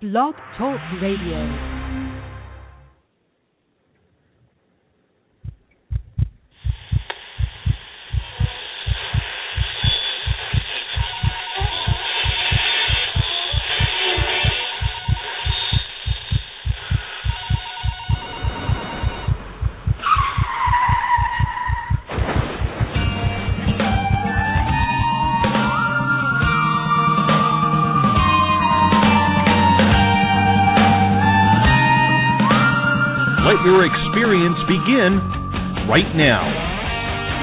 Blog Talk Radio. Your experience begin right now.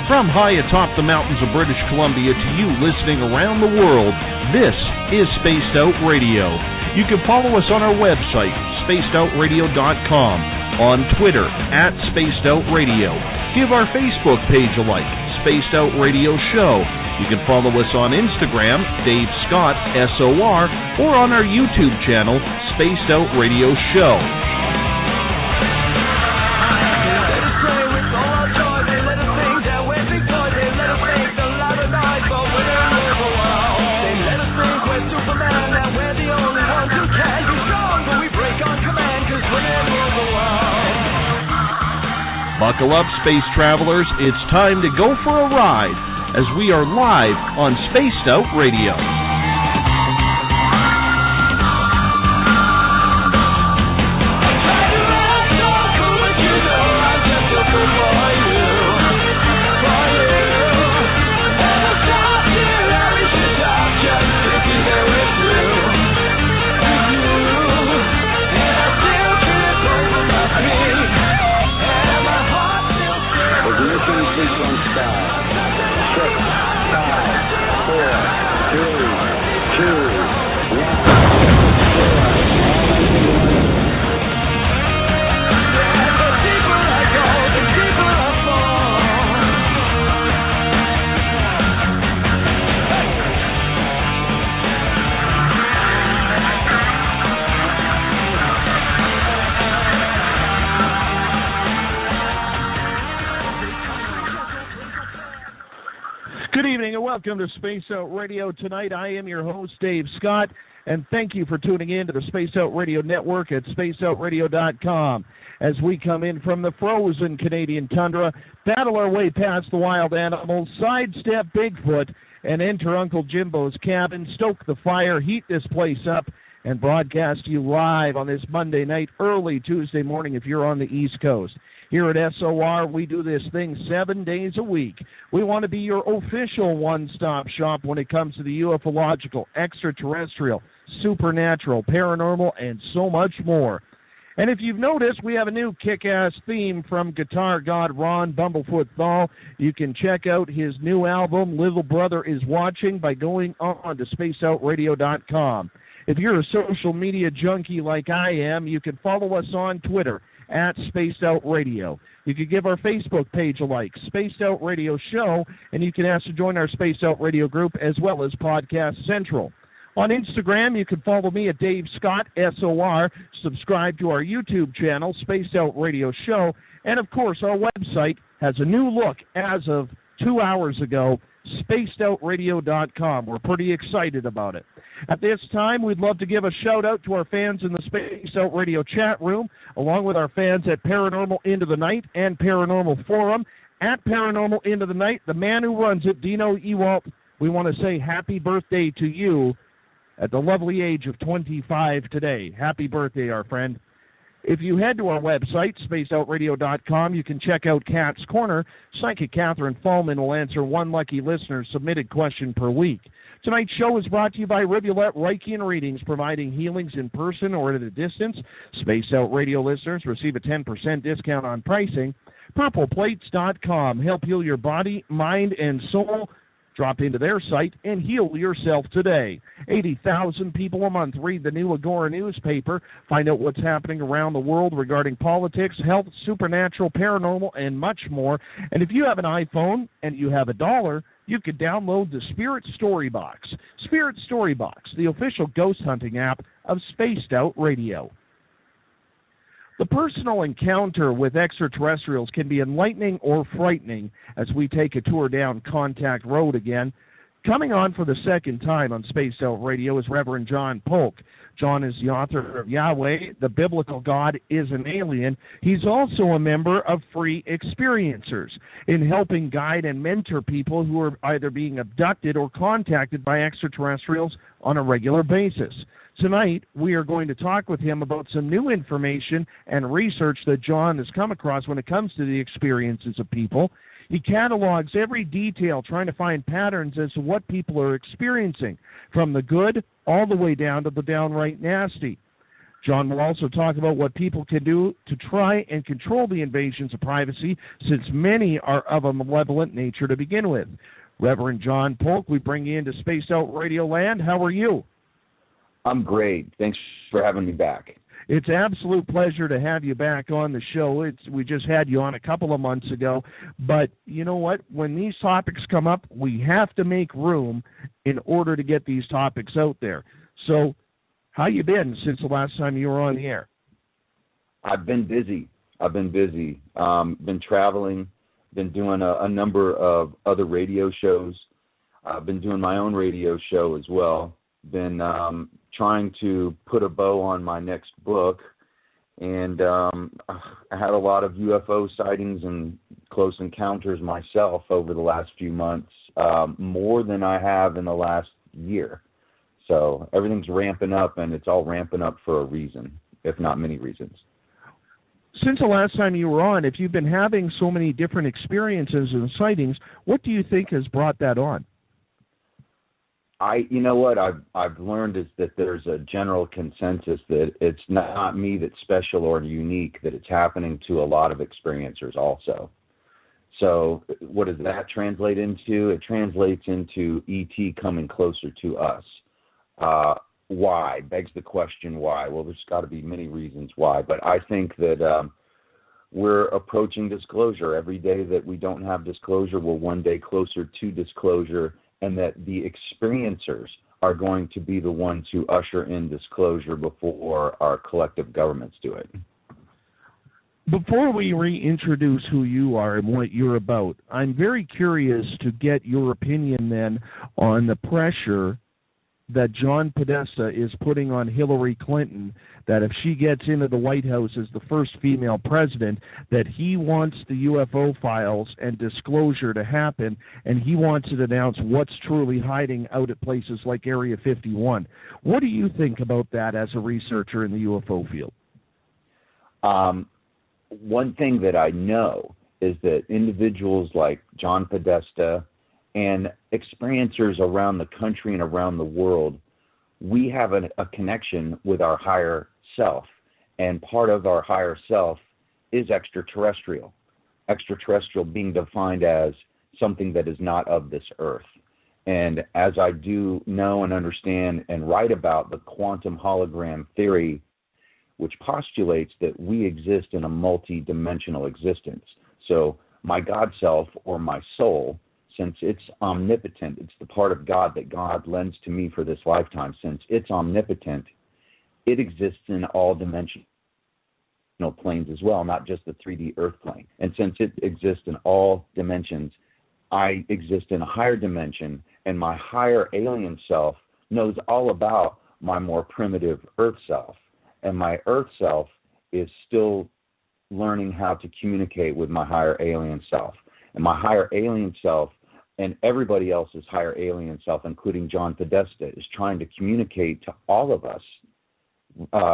From high atop the mountains of British Columbia to you listening around the world, this is Spaced Out Radio. You can follow us on our website, spacedoutradio.com, on Twitter, @SpacedOutRadio. Give our Facebook page a like, Spaced Out Radio Show. You can follow us on Instagram, Dave Scott, SOR, or on our YouTube channel, Spaced Out Radio Show. Buckle up, space travelers. It's time to go for a ride as we are live on Spaced Out Radio. Welcome to Space Out Radio tonight. I am your host, Dave Scott, and thank you for tuning in to the Space Out Radio Network at spaceoutradio.com. As we come in from the frozen Canadian tundra, battle our way past the wild animals, sidestep Bigfoot, and enter Uncle Jimbo's cabin, stoke the fire, heat this place up, and broadcast you live on this Monday night, early Tuesday morning if you're on the East Coast. Here at SOR, we do this thing 7 days a week. We want to be your official one-stop shop when it comes to the ufological, extraterrestrial, supernatural, paranormal, and so much more. And if you've noticed, we have a new kick-ass theme from guitar god Ron Bumblefoot Thal. You can check out his new album, Little Brother Is Watching, by going on to spaceoutradio.com. If you're a social media junkie like I am, you can follow us on Twitter, @SpacedOutRadio. You can give our Facebook page a like, Spaced Out Radio Show, and you can ask to join our Spaced Out Radio group as well as Podcast Central. On Instagram, you can follow me at Dave Scott, SOR, subscribe to our YouTube channel, Spaced Out Radio Show, and of course our website has a new look as of 2 hours ago, spacedoutradio.com. We're pretty excited about it. At this time, we'd love to give a shout-out to our fans in the Spaced Out Radio chat room, along with our fans at Paranormal Into the Night and Paranormal Forum. At Paranormal Into the Night, the man who runs it, Dino Ewalt, we want to say happy birthday to you at the lovely age of 25 today. Happy birthday, our friend. If you head to our website, spacedoutradio.com, you can check out Cat's Corner. Psychic Catherine Fallman will answer one lucky listener's submitted question per week. Tonight's show is brought to you by Rivulet Reiki and Readings, providing healings in person or at a distance. Spaced Out Radio listeners receive a 10% discount on pricing. PurplePlates.com. Help heal your body, mind, and soul. Drop into their site and heal yourself today. 80,000 people a month read the new Agora newspaper. Find out what's happening around the world regarding politics, health, supernatural, paranormal, and much more. And if you have an iPhone and you have $1, you could download the Spirit Story Box. Spirit Story Box, the official ghost hunting app of Spaced Out Radio. The personal encounter with extraterrestrials can be enlightening or frightening as we take a tour down Contact Road again. Coming on for the second time on Spaced Out Radio is Reverend John Polk. John is the author of Yahweh, the Biblical God is an Alien. He's also a member of Free Experiencers in helping guide and mentor people who are either being abducted or contacted by extraterrestrials on a regular basis. Tonight, we are going to talk with him about some new information and research that John has come across when it comes to the experiences of people. He catalogs every detail, trying to find patterns as to what people are experiencing, from the good all the way down to the downright nasty. John will also talk about what people can do to try and control the invasions of privacy, since many are of a malevolent nature to begin with. Reverend John Polk, we bring you into Spaced Out Radio Land. How are you? I'm great. Thanks for having me back. It's an absolute pleasure to have you back on the show. We just had you on a couple of months ago. But you know what? When these topics come up, we have to make room in order to get these topics out there. So how you been since the last time you were on the air? I've been busy. Been traveling, been doing a number of other radio shows. I've been doing my own radio show as well. Been trying to put a bow on my next book, and I had a lot of UFO sightings and close encounters myself over the last few months, more than I have in the last year. So everything's ramping up, and it's all ramping up for a reason, if not many reasons. Since the last time you were on, if you've been having so many different experiences and sightings, what do you think has brought that on? You know what I've learned is that there's a general consensus that it's not me that's special or unique, that it's happening to a lot of experiencers also. So what does that translate into? It translates into ET coming closer to us. Why? Begs the question why. Well, there's got to be many reasons why, but I think that we're approaching disclosure. Every day that we don't have disclosure, we're one day closer to disclosure, and that the experiencers are going to be the ones who usher in disclosure before our collective governments do it. Before we reintroduce who you are and what you're about, I'm very curious to get your opinion then on the pressure that John Podesta is putting on Hillary Clinton, that if she gets into the White House as the first female president, that he wants the UFO files and disclosure to happen, and he wants to announce what's truly hiding out at places like Area 51. What do you think about that as a researcher in the UFO field? One thing that I know is that individuals like John Podesta and experiencers around the country and around the world, we have a connection with our higher self. And part of our higher self is extraterrestrial. Extraterrestrial being defined as something that is not of this earth. And as I do know and understand and write about the quantum hologram theory, which postulates that we exist in a multi-dimensional existence. So my God self, or my soul, since it's omnipotent, it's the part of God that God lends to me for this lifetime. Since it's omnipotent, it exists in all dimensional planes as well, not just the 3D earth plane. And since it exists in all dimensions, I exist in a higher dimension, and my higher alien self knows all about my more primitive earth self. And my earth self is still learning how to communicate with my higher alien self. And my higher alien self and everybody else's higher alien self, including John Podesta, is trying to communicate to all of us,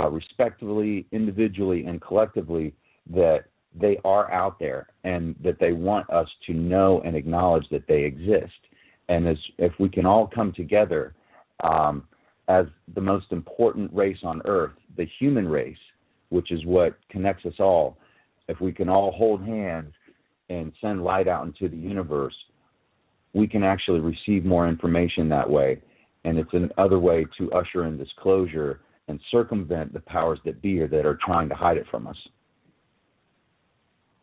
respectively, individually, and collectively, that they are out there and that they want us to know and acknowledge that they exist. And if we can all come together as the most important race on earth, the human race, which is what connects us all, if we can all hold hands and send light out into the universe, we can actually receive more information that way. And it's another way to usher in disclosure and circumvent the powers that be that are trying to hide it from us.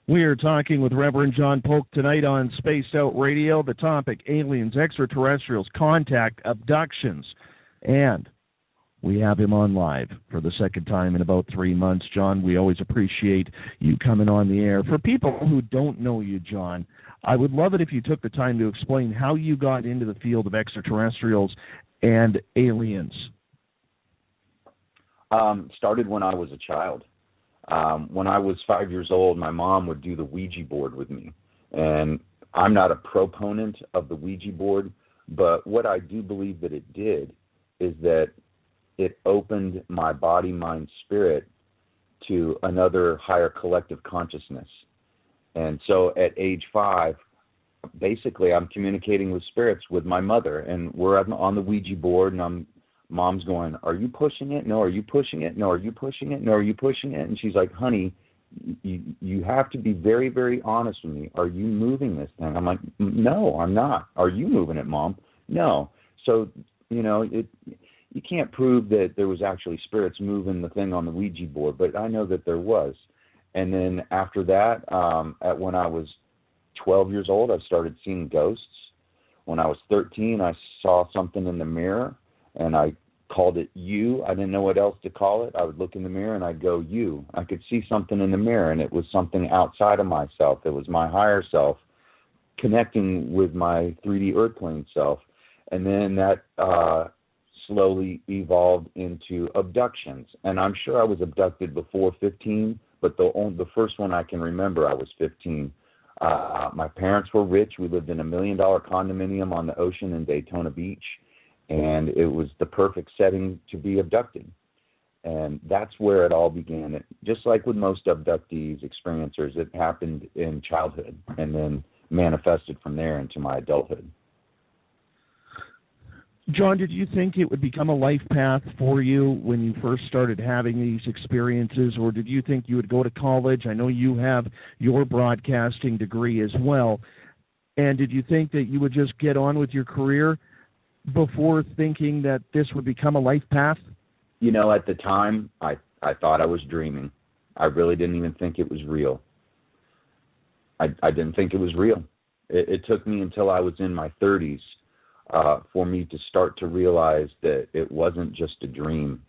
We are talking with Reverend John Polk tonight on Spaced Out Radio. The topic, aliens, extraterrestrials, contact, abductions. And we have him on live for the second time in about 3 months. John, we always appreciate you coming on the air. For people who don't know you, John, I would love it if you took the time to explain how you got into the field of extraterrestrials and aliens. Started when I was a child. When I was 5 years old, my mom would do the Ouija board with me. And I'm not a proponent of the Ouija board, but what I do believe that it did is that it opened my body, mind, spirit to another higher collective consciousness. And so at age 5, basically I'm communicating with spirits with my mother, and we're on the Ouija board, and Mom's going, "Are you pushing it? No, are you pushing it? No, are you pushing it? No, are you pushing it?" And she's like, "Honey, you have to be very, very honest with me. Are you moving this thing?" I'm like, "No, I'm not." "Are you moving it, Mom?" "No." So, you can't prove that there was actually spirits moving the thing on the Ouija board, but I know that there was. And then after that, when I was 12 years old, I started seeing ghosts. When I was 13, I saw something in the mirror, and I called it you. I didn't know what else to call it. I would look in the mirror, and I'd go, you. I could see something in the mirror, and it was something outside of myself. It was my higher self connecting with my 3D earth plane self. And then that slowly evolved into abductions. And I'm sure I was abducted before 15, but the first one I can remember, I was 15. My parents were rich. We lived in $1 million condominium on the ocean in Daytona Beach, and it was the perfect setting to be abducted. And that's where it all began. Just like with most abductees, experiencers, it happened in childhood and then manifested from there into my adulthood. John, did you think it would become a life path for you when you first started having these experiences, or did you think you would go to college? I know you have your broadcasting degree as well. And did you think that you would just get on with your career before thinking that this would become a life path? At the time, I thought I was dreaming. I really didn't even think it was real. I didn't think it was real. It took me until I was in my 30s for me to start to realize that it wasn't just a dream,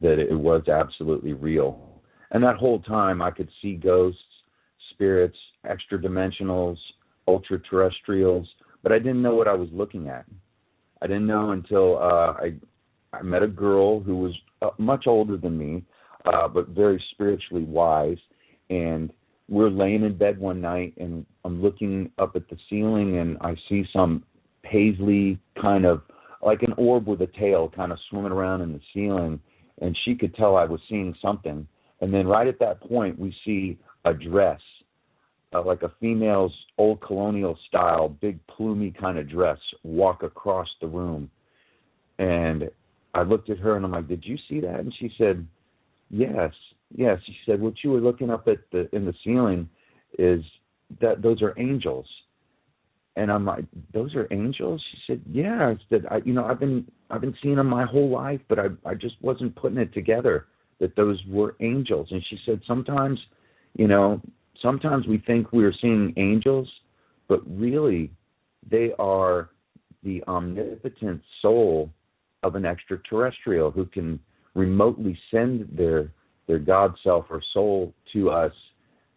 that it was absolutely real. And that whole time I could see ghosts, spirits, extra-dimensionals, ultra-terrestrials, but I didn't know what I was looking at. I didn't know until I met a girl who was much older than me, but very spiritually wise, and we're laying in bed one night, and I'm looking up at the ceiling, and I see some paisley kind of like an orb with a tail kind of swimming around in the ceiling, and she could tell I was seeing something. And then right at that point, we see a dress, like a female's old colonial style, big plumey kind of dress, walk across the room. And I looked at her, and I'm like, "Did you see that?" And she said, Yes. She said, "What you were looking up at in the ceiling is that those are angels." And I'm like, "Those are angels?" She said, "Yeah." I said, I've been seeing them my whole life, but I just wasn't putting it together that those were angels." And she said, sometimes we think we're seeing angels, but really they are the omnipotent soul of an extraterrestrial who can remotely send their God self or soul to us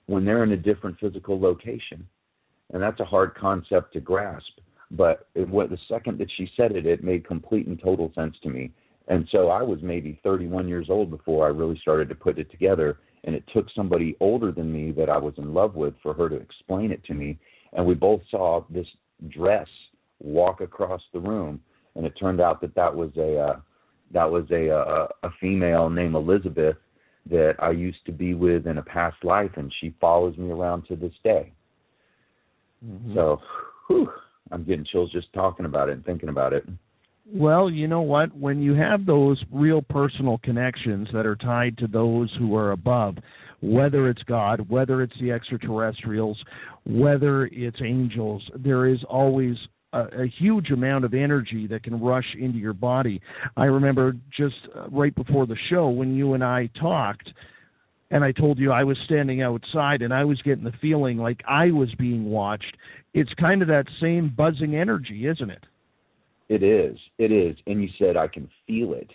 when they're in a different physical location. And that's a hard concept to grasp. But the second that she said it, it made complete and total sense to me. And so I was maybe 31 years old before I really started to put it together. And it took somebody older than me that I was in love with for her to explain it to me. And we both saw this dress walk across the room. And it turned out that was a female named Elizabeth that I used to be with in a past life, and she follows me around to this day. Mm-hmm. So, I'm getting chills just talking about it and thinking about it. Well, you know what? When you have those real personal connections that are tied to those who are above, whether it's God, whether it's the extraterrestrials, whether it's angels, there is always a huge amount of energy that can rush into your body. I remember just right before the show when you and I talked, and I told you I was standing outside and I was getting the feeling like I was being watched. It's kind of that same buzzing energy, isn't it? It is. And you said, "I can feel it."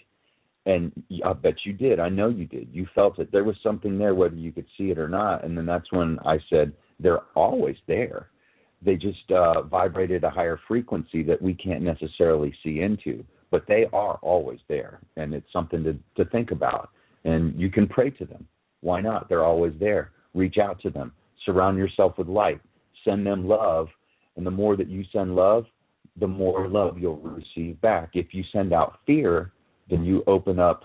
And I bet you did. I know you did. You felt it. There was something there, whether you could see it or not. And then that's when I said, they're always there. They just vibrate at a higher frequency that we can't necessarily see into. But they are always there, and it's something to think about. And you can pray to them. Why not? They're always there. Reach out to them. Surround yourself with light. Send them love. And the more that you send love, the more love you'll receive back. If you send out fear, then you open up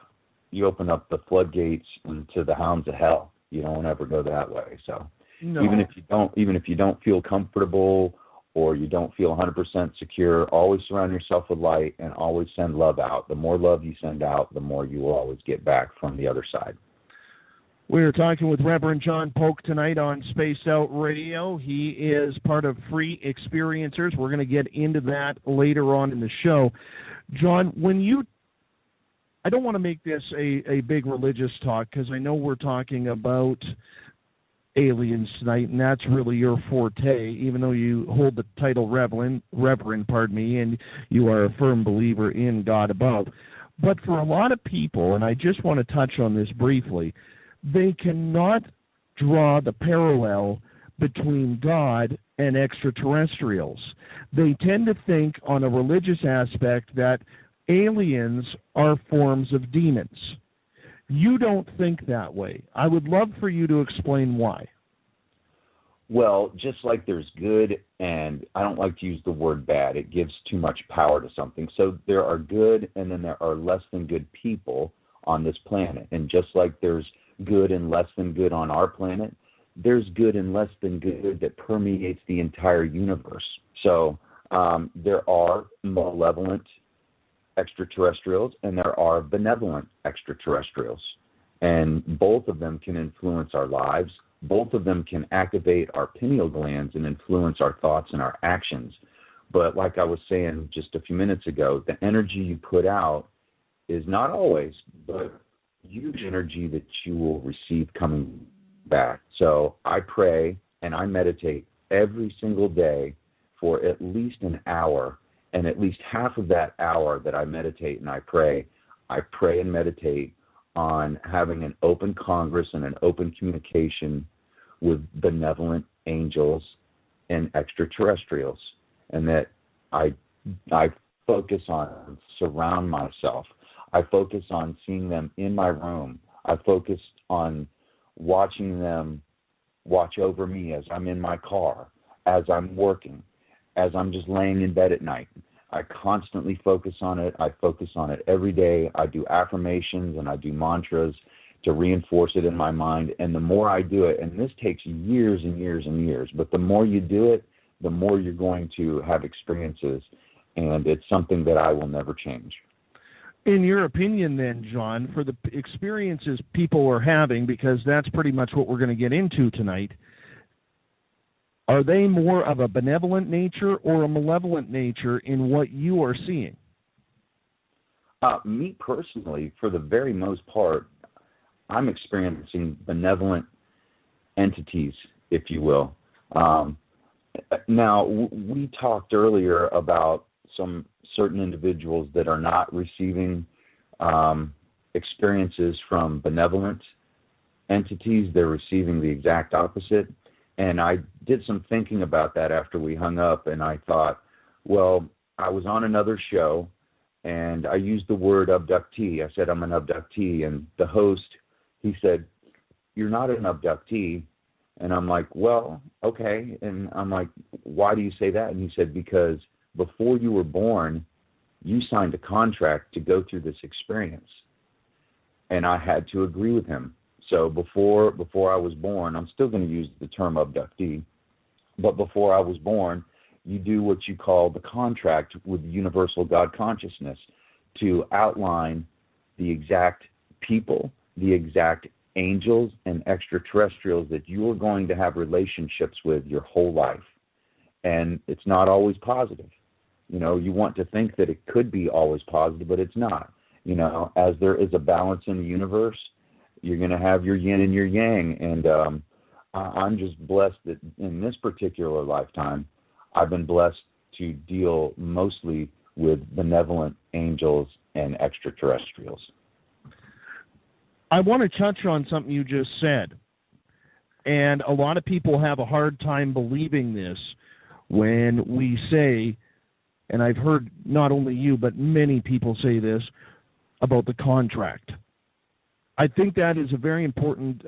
the floodgates into the hounds of hell. You don't ever go that way. So no. even if you don't feel comfortable or you don't feel 100% secure, always surround yourself with light and always send love out. The more love you send out, the more you will always get back from the other side. We're talking with Reverend John Polk tonight on Spaced Out Radio. He is part of Free Experiencers. We're going to get into that later on in the show. John, I don't want to make this a big religious talk because I know we're talking about aliens tonight, and that's really your forte, even though you hold the title Reverend, and you are a firm believer in God above. But for a lot of people, and I just want to touch on this briefly, they cannot draw the parallel between God and extraterrestrials. They tend to think on a religious aspect that aliens are forms of demons. You don't think that way. I would love for you to explain why. Well, just like there's good, and I don't like to use the word bad. It gives too much power to something. So there are good, and then there are less than good people on this planet. And just like there's good and less than good on our planet, there's good and less than good that permeates the entire universe. So there are malevolent extraterrestrials and there are benevolent extraterrestrials. And both of them can influence our lives. Both of them can activate our pineal glands and influence our thoughts and our actions. But like I was saying just a few minutes ago, the energy you put out is not always, but huge energy that you will receive coming back. So I pray and I meditate every single day for at least an hour, and at least half of that hour that I meditate and I pray and meditate on having an open congress and an open communication with benevolent angels and extraterrestrials, and that I focus on surround myself. I focus on seeing them in my room. I focus on watching them watch over me as I'm in my car, as I'm working, as I'm just laying in bed at night. I constantly focus on it. I focus on it every day. I do affirmations and I do mantras to reinforce it in my mind. And the more I do it, and this takes years and years and years, but the more you do it, the more you're going to have experiences. And it's something that I will never change. In your opinion then, John, for the experiences people are having, because that's pretty much what we're going to get into tonight, are they more of a benevolent nature or a malevolent nature in what you are seeing? Me personally, for the very most part, I'm experiencing benevolent entities, if you will. Now, we talked earlier about some certain individuals that are not receiving experiences from benevolent entities. They're receiving the exact opposite. And I did some thinking about that after we hung up, and I thought, well, I was on another show, and I used the word abductee. I said, I'm an abductee. And the host, he said, you're not an abductee. And I'm like, well, okay. And I'm like, why do you say that? And he said, because before you were born, you signed a contract to go through this experience. And I had to agree with him. So before I was born, I'm still going to use the term abductee, but before I was born, you do what you call the contract with universal God consciousness to outline the exact people, the exact angels and extraterrestrials that you are going to have relationships with your whole life. And it's not always positive. You know, you want to think that it could be always positive, but it's not. You know, as there is a balance in the universe, you're going to have your yin and your yang. And I'm just blessed that in this particular lifetime, I've been blessed to deal mostly with benevolent angels and extraterrestrials. I want to touch on something you just said. And a lot of people have a hard time believing this. when we say, and I've heard not only you but many people say this about the contract. I think that is a very important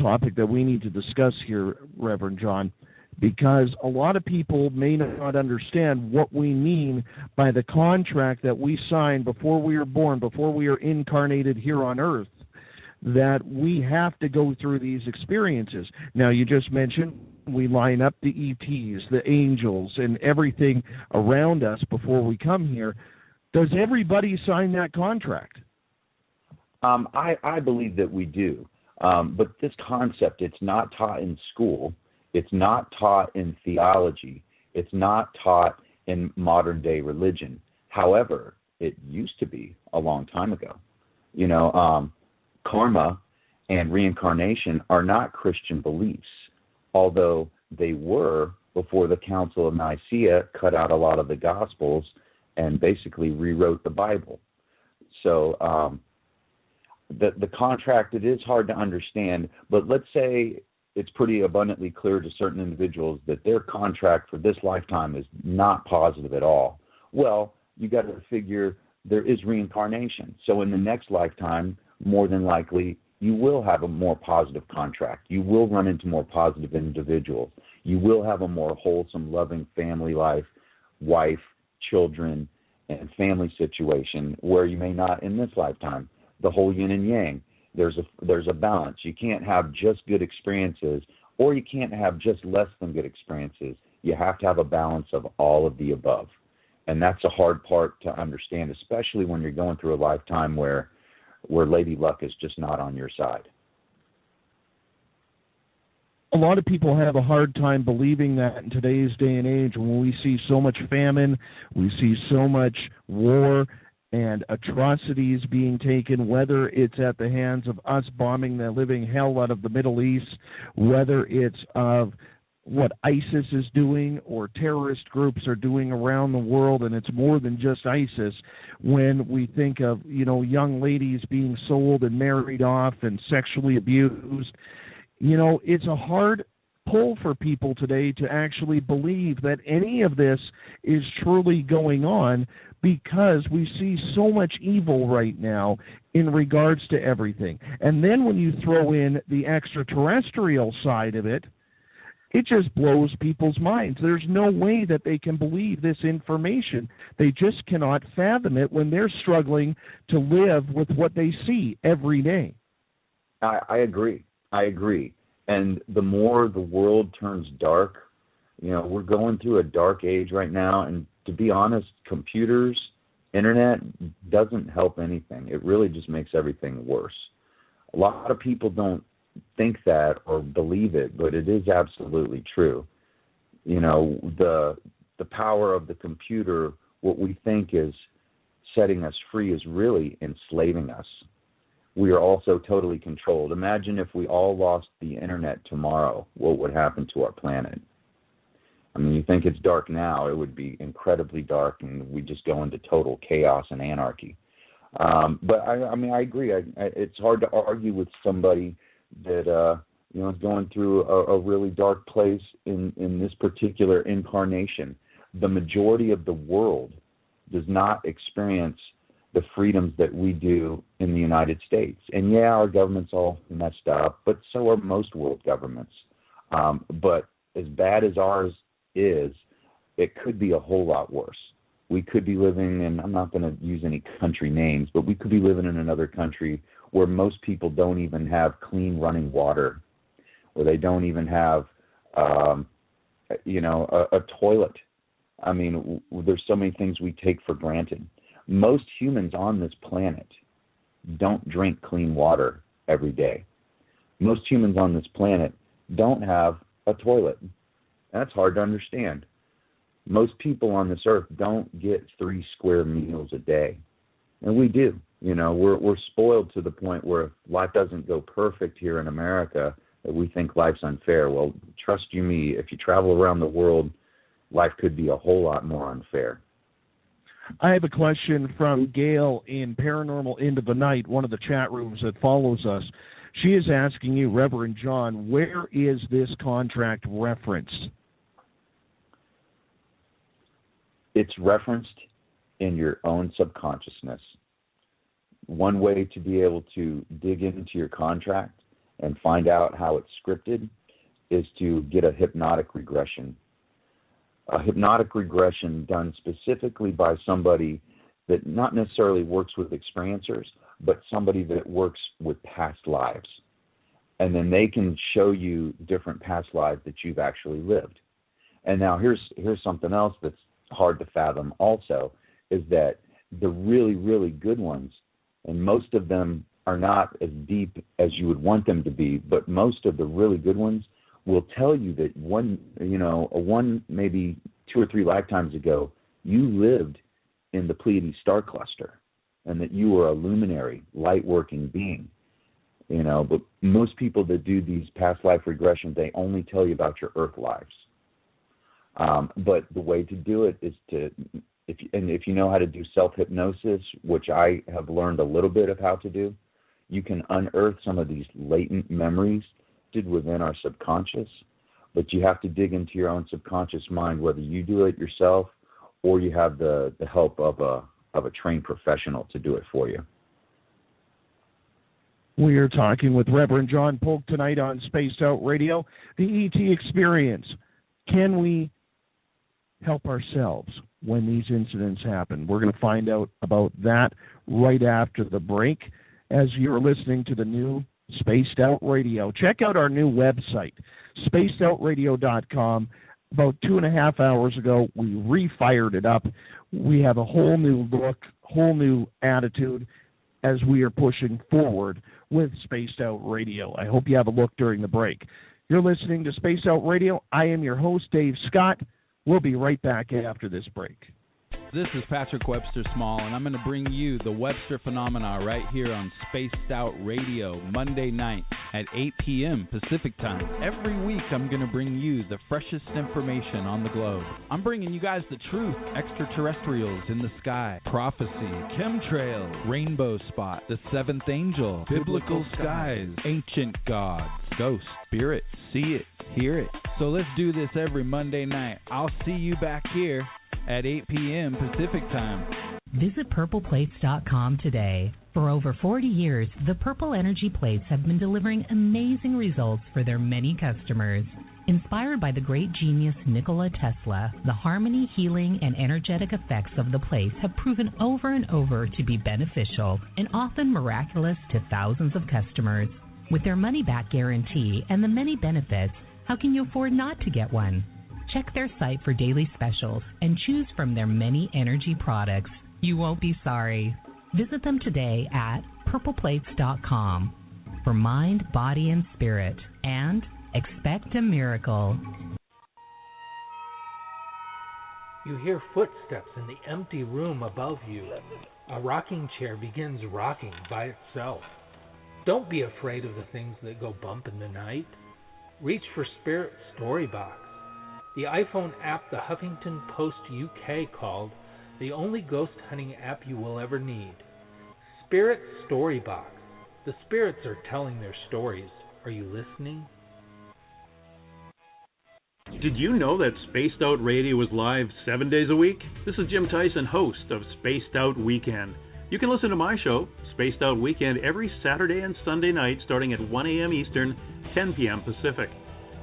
topic that we need to discuss here, Reverend John, because a lot of people may not understand what we mean by the contract that we sign before we are born, before we are incarnated here on earth, that we have to go through these experiences. Now, you just mentioned we line up the ETs, the angels, and everything around us before we come here. Does everybody sign that contract? I believe that we do. But this concept, it's not taught in school. It's not taught in theology. It's not taught in modern-day religion. However, it used to be a long time ago. You know, karma and reincarnation are not Christian beliefs, although they were before the Council of Nicaea cut out a lot of the Gospels and basically rewrote the Bible. So the contract, it is hard to understand, but let's say it's pretty abundantly clear to certain individuals that their contract for this lifetime is not positive at all. Well, you got to figure there is reincarnation. So in the next lifetime, more than likely, you will have a more positive contract. You will run into more positive individuals. You will have a more wholesome, loving family life, wife, children, and family situation where you may not in this lifetime. The whole yin and yang. There's a balance. You can't have just good experiences, or you can't have just less than good experiences. You have to have a balance of all of the above. And that's a hard part to understand, especially when you're going through a lifetime where Lady Luck is just not on your side. A lot of people have a hard time believing that in today's day and age when we see so much famine, we see so much war and atrocities being taken, whether it's at the hands of us bombing the living hell out of the Middle East, whether it's of what ISIS is doing or terrorist groups are doing around the world, and it's more than just ISIS. When we think of, you know, young ladies being sold and married off and sexually abused, you know, it's a hard pull for people today to actually believe that any of this is truly going on, because we see so much evil right now in regards to everything. And then when you throw in the extraterrestrial side of it, it just blows people's minds. There's no way that they can believe this information. They just cannot fathom it when they're struggling to live with what they see every day. I agree. And the more the world turns dark, you know, we're going through a dark age right now, and to be honest, computers, internet doesn't help anything. It really just makes everything worse. A lot of people don't think that or believe it, but it is absolutely true. You know, the power of the computer, what we think is setting us free, is really enslaving us. We are also totally controlled. Imagine if we all lost the internet tomorrow, what would happen to our planet? I mean, you think it's dark now, it would be incredibly dark, and we just go into total chaos and anarchy. But I mean, I agree. It's hard to argue with somebody that you know, is going through a really dark place in this particular incarnation. The majority of the world does not experience the freedoms that we do in the United States. And yeah, our government's all messed up, but so are most world governments. But as bad as ours is, it could be a whole lot worse. We could be living in, I'm not going to use any country names, but we could be living in another country where most people don't even have clean running water, where they don't even have, you know, a toilet. I mean, there's so many things we take for granted. Most humans on this planet don't drink clean water every day. Most humans on this planet don't have a toilet. That's hard to understand. Most people on this earth don't get 3 square meals a day. And we do. You know, we're spoiled to the point where if life doesn't go perfect here in America, that we think life's unfair. Well, trust you me, if you travel around the world, life could be a whole lot more unfair. I have a question from Gail in Paranormal Into the Night, one of the chat rooms that follows us. She is asking you, Reverend John, where is this contract referenced? it's referenced in your own subconsciousness. One way to be able to dig into your contract and find out how it's scripted is to get a hypnotic regression. A hypnotic regression done specifically by somebody that not necessarily works with experiencers, but somebody that works with past lives. And then they can show you different past lives that you've actually lived. And now here's something else that's hard to fathom also, is that the really, really good ones, and most of them are not as deep as you would want them to be, but most of the really good ones will tell you that maybe 2 or 3 lifetimes ago, you lived in the Pleiades star cluster, and that you were a luminary, light-working being. But most people that do these past life regressions, they only tell you about your Earth lives. But the way to do it is if you know how to do self-hypnosis, which I have learned a little bit of how to do, you can unearth some of these latent memories within our subconscious. But you have to dig into your own subconscious mind, whether you do it yourself or you have the help of a trained professional to do it for you. We are talking with Reverend John Polk tonight on Spaced Out Radio, the ET Experience. Can we help ourselves when these incidents happen? We're going to find out about that right after the break as you're listening to the new Spaced Out Radio. Check out our new website, spacedoutradio.com. About 2.5 hours ago, we refired it up. We have a whole new look, whole new attitude as we are pushing forward with Spaced Out Radio. I hope you have a look during the break. You're listening to Spaced Out Radio. I am your host, Dave Scott. We'll be right back after this break. This is Patrick Webster Small, and I'm going to bring you the Webster Phenomena right here on Spaced Out Radio, Monday night at 8 p.m. Pacific Time. Every week, I'm going to bring you the freshest information on the globe. I'm bringing you guys the truth, extraterrestrials in the sky, prophecy, chemtrails, rainbow spot, the seventh angel, biblical skies, ancient gods, ghosts, spirits, see it, hear it. So let's do this every Monday night. I'll see you back here at 8 p.m. Pacific Time. Visit purpleplates.com today. For over 40 years, the Purple Energy Plates have been delivering amazing results for their many customers. Inspired by the great genius Nikola Tesla, the harmony, healing, and energetic effects of the plates have proven over and over to be beneficial and often miraculous to thousands of customers. With their money-back guarantee and the many benefits, how can you afford not to get one? Check their site for daily specials and choose from their many energy products. You won't be sorry. Visit them today at purpleplates.com for mind, body, and spirit, and expect a miracle. You hear footsteps in the empty room above you. A rocking chair begins rocking by itself. Don't be afraid of the things that go bump in the night. Reach for Spirit Storybox, the iPhone app the Huffington Post UK called the only ghost hunting app you will ever need. Spirit Storybox. The spirits are telling their stories. Are you listening? Did you know that Spaced Out Radio is live 7 days a week? This is Jim Tyson, host of Spaced Out Weekend. You can listen to my show, Spaced Out Weekend, every Saturday and Sunday night starting at 1 a.m. Eastern, 10 p.m. Pacific.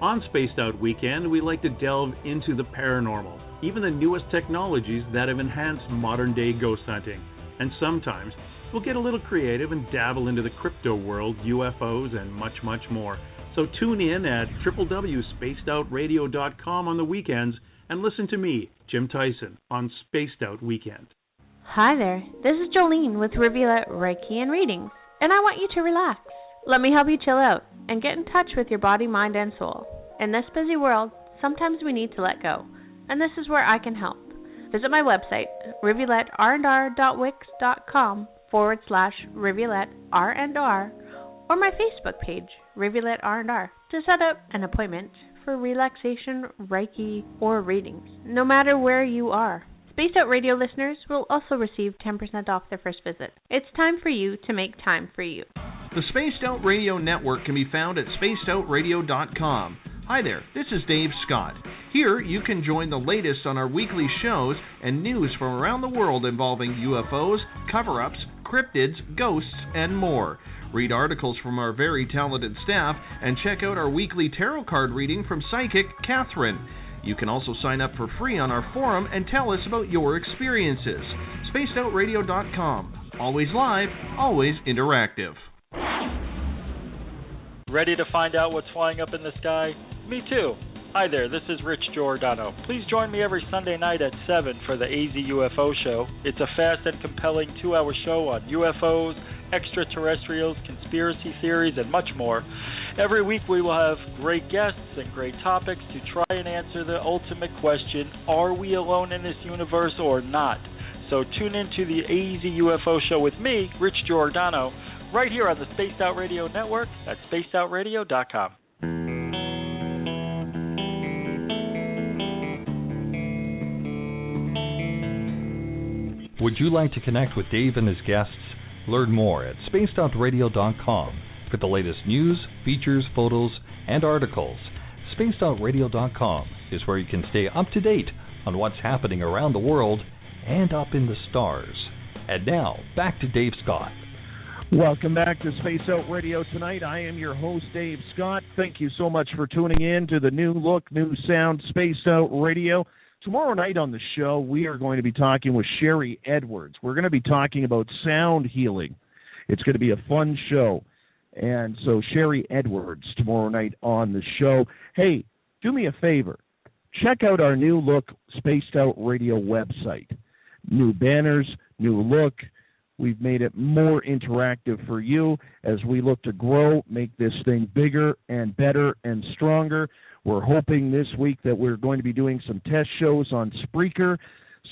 On Spaced Out Weekend, we like to delve into the paranormal, even the newest technologies that have enhanced modern-day ghost hunting. And sometimes, we'll get a little creative and dabble into the crypto world, UFOs, and much, much more. So tune in at www.spacedoutradio.com on the weekends and listen to me, Jim Tyson, on Spaced Out Weekend. Hi there, this is Jolene with Rivulet Reiki and Readings, and I want you to relax. Let me help you chill out and get in touch with your body, mind, and soul. In this busy world, sometimes we need to let go, and this is where I can help. Visit my website, rivuletrndr.wix.com/rivuletrndr, or my Facebook page, Rivulet R&R, to set up an appointment for relaxation, Reiki, or readings, no matter where you are. Spaced Out Radio listeners will also receive 10% off their first visit. It's time for you to make time for you. The Spaced Out Radio Network can be found at spacedoutradio.com. Hi there, this is Dave Scott. Here you can join the latest on our weekly shows and news from around the world involving UFOs, cover-ups, cryptids, ghosts, and more. Read articles from our very talented staff and check out our weekly tarot card reading from Psychic Catherine. You can also sign up for free on our forum and tell us about your experiences. SpacedOutRadio.com. Always live, always interactive. Ready to find out what's flying up in the sky? Me too. Hi there, this is Rich Giordano. Please join me every Sunday night at 7 for the AZ UFO Show. It's a fast and compelling 2-hour show on UFOs, extraterrestrials, conspiracy theories, and much more. Every week we will have great guests and great topics to try and answer the ultimate question, are we alone in this universe or not? So tune in to the AZ UFO Show with me, Rich Giordano, right here on the Spaced Out Radio Network at spacedoutradio.com. Would you like to connect with Dave and his guests? Learn more at spacedoutradio.com for the latest news, features, photos, and articles. Spacedoutradio.com is where you can stay up to date on what's happening around the world and up in the stars. And now, back to Dave Scott. Welcome back to Space Out Radio tonight. I am your host, Dave Scott. Thank you so much for tuning in to the new look, new sound, Space Out Radio. Tomorrow night on the show, we are going to be talking with Sherry Edwards. We're going to be talking about sound healing. It's going to be a fun show. And so Sherry Edwards tomorrow night on the show. Hey, do me a favor. Check out our new look Spaced Out Radio website. New banners, new look. We've made it more interactive for you as we look to grow, make this thing bigger and better and stronger. We're hoping this week that we're going to be doing some test shows on Spreaker,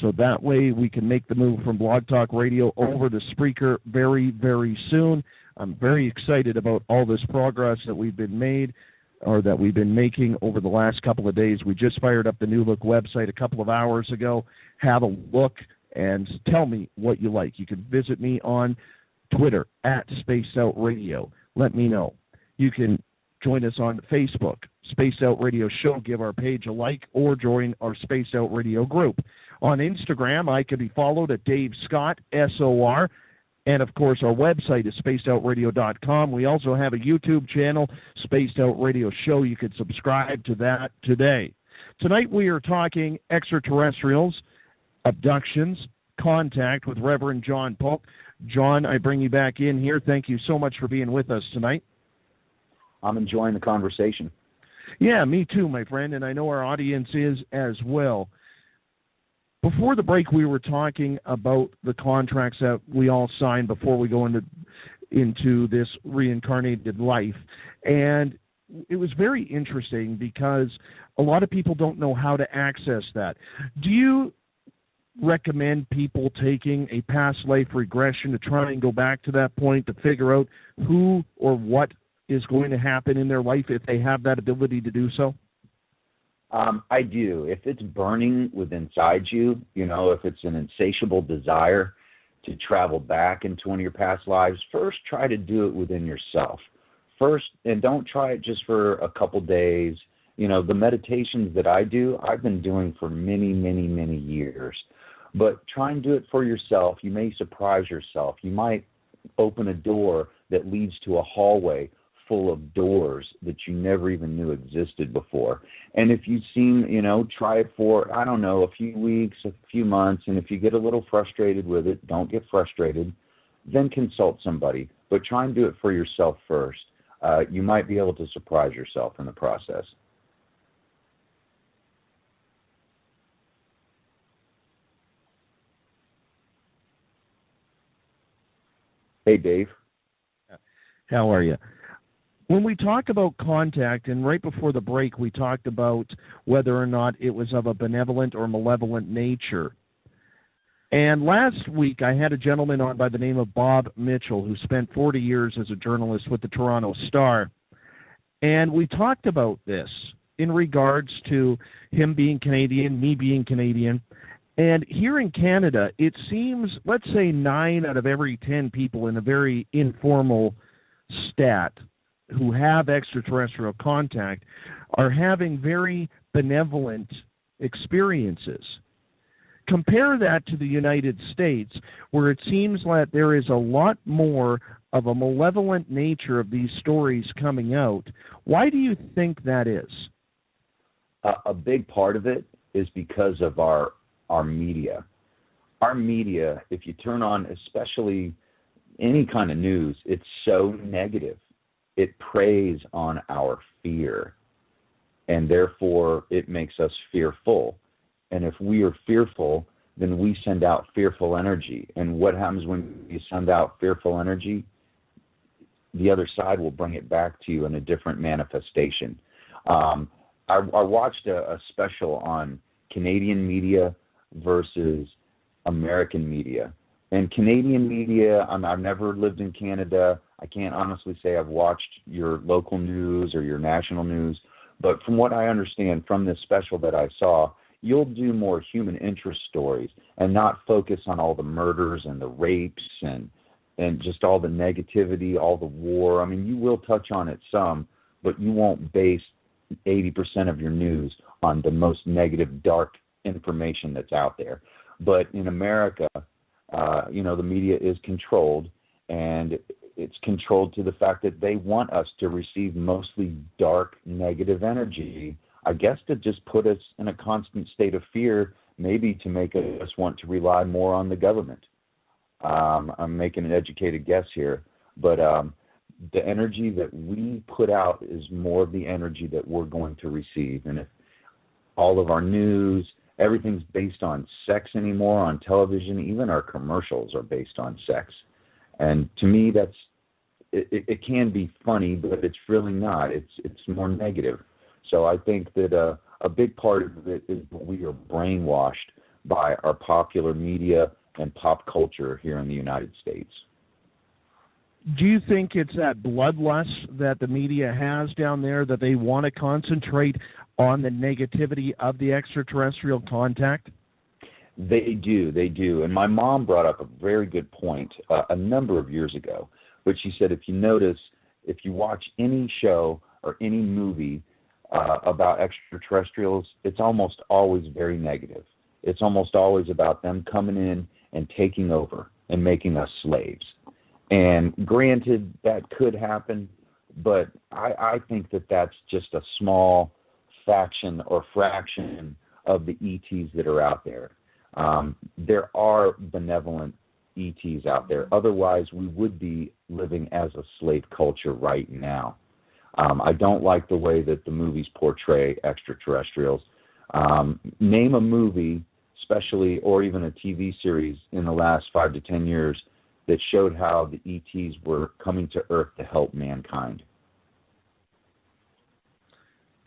so that way we can make the move from Blog Talk Radio over to Spreaker very, very soon. I'm very excited about all this progress that we've been making over the last couple of days. We just fired up the New Look website a couple of hours ago. Have a look and tell me what you like. You can visit me on Twitter at Spaced Out Radio. Let me know. You can join us on Facebook, Spaced Out Radio Show. Give our page a like or join our Spaced Out Radio group. On Instagram, I can be followed at Dave Scott, SOR. And, of course, our website is spacedoutradio.com. We also have a YouTube channel, Spaced Out Radio Show. You can subscribe to that today. Tonight we are talking extraterrestrials, abductions, contact with Reverend John Polk. John, I bring you back in here. Thank you so much for being with us tonight. I'm enjoying the conversation. Yeah, me too, my friend, and I know our audience is as well. Before the break, we were talking about the contracts that we all sign before we go into this reincarnated life. And it was very interesting because a lot of people don't know how to access that. Do you recommend people taking a past life regression to try and go back to that point to figure out who or what is going to happen in their life if they have that ability to do so? I do. If it's burning within inside you, if it's an insatiable desire to travel back into one of your past lives, first try to do it within yourself. First, and don't try it just for a couple days. The meditations that I do, I've been doing for many, many, many years. But try and do it for yourself. You may surprise yourself. You might open a door that leads to a hallway full of doors that you never even knew existed before. And if you've seen, try it for, a few weeks, a few months, and if you get a little frustrated with it, don't get frustrated, then consult somebody. But try and do it for yourself first. You might be able to surprise yourself in the process. Hey, Dave. How are you? When we talk about contact, and right before the break, we talked about whether or not it was of a benevolent or malevolent nature. And last week, I had a gentleman on by the name of Bob Mitchell, who spent 40 years as a journalist with the Toronto Star. And we talked about this in regards to him being Canadian, me being Canadian. And here in Canada, it seems, let's say 9 out of every 10 people in a very informal stat who have extraterrestrial contact are having very benevolent experiences. Compare that to the United States, where it seems that there is a lot more of a malevolent nature of these stories coming out. Why do you think that is? A big part of it is because of our media. Our media, if you turn on especially any kind of news, it's so negative. It preys on our fear, and therefore it makes us fearful. And if we are fearful, then we send out fearful energy. And what happens when you send out fearful energy? The other side will bring it back to you in a different manifestation. I watched a special on Canadian media versus American media. And Canadian media, I've never lived in Canada. I can't honestly say I've watched your local news or your national news. But from what I understand from this special that I saw, you'll do more human interest stories and not focus on all the murders and the rapes and just all the negativity, all the war. I mean, you will touch on it some, but you won't base 80% of your news on the most negative, dark information that's out there. But in America, the media is controlled, and it's controlled to the fact that they want us to receive mostly dark, negative energy, I guess to just put us in a constant state of fear, maybe to make us want to rely more on the government. I'm making an educated guess here, but the energy that we put out is more of the energy that we're going to receive. And if all of our news, everything's based on sex anymore on television, even our commercials are based on sex. And to me, it can be funny, but it's really not. It's more negative. So I think that a big part of it is that we are brainwashed by our popular media and pop culture here in the United States. Do you think it's that bloodlust that the media has down there, that they want to concentrate on the negativity of the extraterrestrial contact? They do. And my mom brought up a very good point a number of years ago, which she said, if you notice, if you watch any show or any movie about extraterrestrials, it's almost always very negative. It's almost always about them coming in and taking over and making us slaves. And granted, that could happen, but I think that that's just a small faction or fraction of the ETs that are out there. There are benevolent ETs out there. Otherwise, we would be living as a slave culture right now. I don't like the way that the movies portray extraterrestrials. Name a movie, especially, or even a TV series in the last 5 to 10 years that showed how the ETs were coming to Earth to help mankind.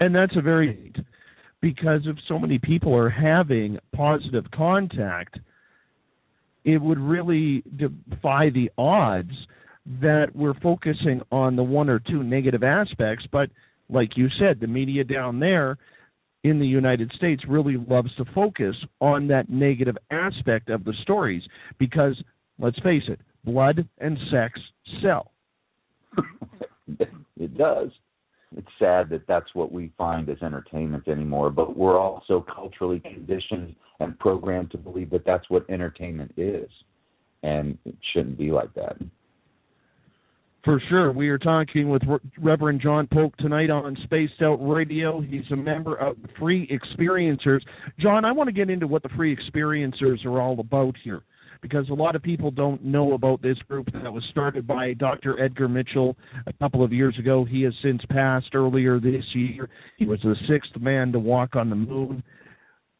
And that's a very, because if so many people are having positive contact, it would really defy the odds that we're focusing on the one or two negative aspects. But like you said, the media down there in the United States really loves to focus on that negative aspect of the stories because, let's face it, blood and sex sell. It does. It's sad that that's what we find as entertainment anymore, but we're also culturally conditioned and programmed to believe that that's what entertainment is, and it shouldn't be like that. For sure. We are talking with Reverend John Polk tonight on Spaced Out Radio. He's a member of the Free Experiencers. John, I want to get into what the Free Experiencers are all about here, because a lot of people don't know about this group that was started by Dr. Edgar Mitchell a couple of years ago. He has since passed earlier this year. He was the 6th man to walk on the moon.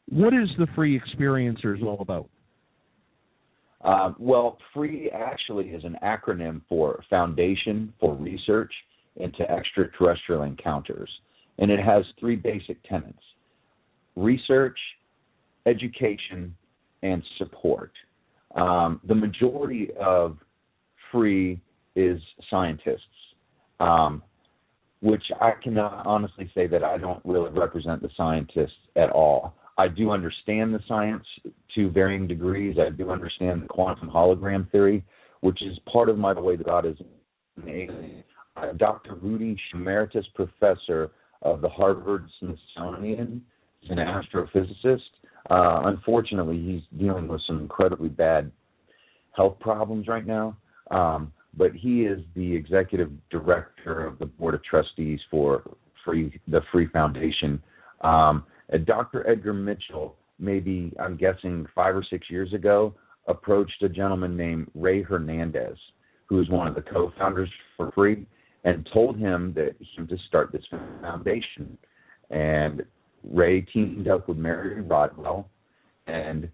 What is the Free Experiencers all about? Well, FREE actually is an acronym for Foundation for Research into Extraterrestrial Encounters, and it has 3 basic tenets: research, education, and support. The majority of FREE is scientists, which I can honestly say that I don't really represent the scientists at all. I do understand the science to varying degrees. I do understand the quantum hologram theory, which is part of my way that God is amazing. Dr. Rudy, Emeritus Professor of the Harvard-Smithsonian. He's an astrophysicist. Unfortunately, he's dealing with some incredibly bad health problems right now. But he is the executive director of the board of trustees for the Free Foundation. Dr. Edgar Mitchell, maybe I'm guessing 5 or 6 years ago, approached a gentleman named Ray Hernandez, who is one of the co-founders for Free, and told him that he would start this foundation. And Ray teamed up with Mary Rodwell and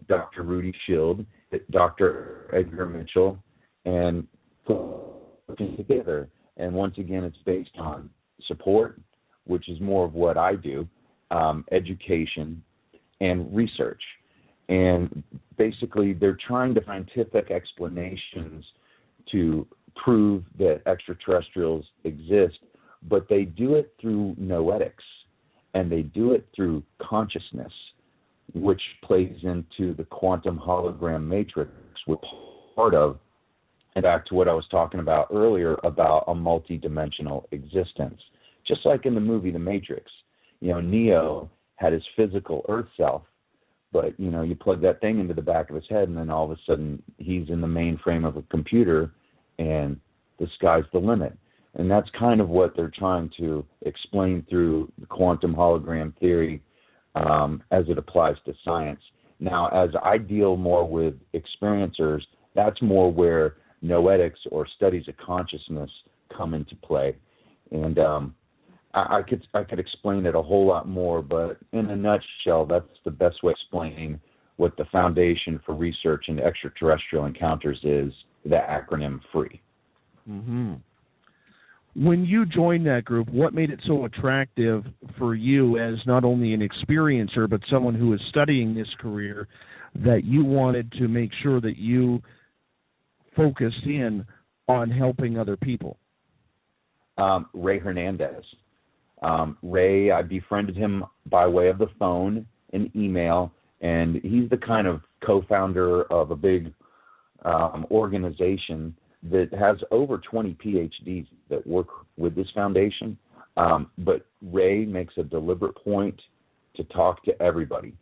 Dr. Rudy Schild, Dr. Edgar Mitchell, and put it together. And once again, it's based on support, which is more of what I do, education, and research. And basically, they're trying to find scientific explanations to prove that extraterrestrials exist, but they do it through noetics, and they do it through consciousness, which plays into the quantum hologram matrix we're part of, and back to what I was talking about earlier about a multidimensional existence. Just like in the movie The Matrix, Neo had his physical Earth self, but, you plug that thing into the back of his head, and then all of a sudden he's in the mainframe of a computer, and the sky's the limit. And that's kind of what they're trying to explain through the quantum hologram theory as it applies to science. Now, as I deal more with experiencers, that's more where noetics or studies of consciousness come into play. And I could explain it a whole lot more, but in a nutshell, that's the best way of explaining what the Foundation for Research in Extraterrestrial Encounters is, the acronym FREE. Mm-hmm. When you joined that group, what made it so attractive for you as not only an experiencer, but someone who is studying this career, that you wanted to make sure that you focused in on helping other people? Ray Hernandez. Ray, I befriended him by way of the phone and email, and he's the kind of co-founder of a big organization that has over 20 PhDs that work with this foundation. But Ray makes a deliberate point to talk to everybody.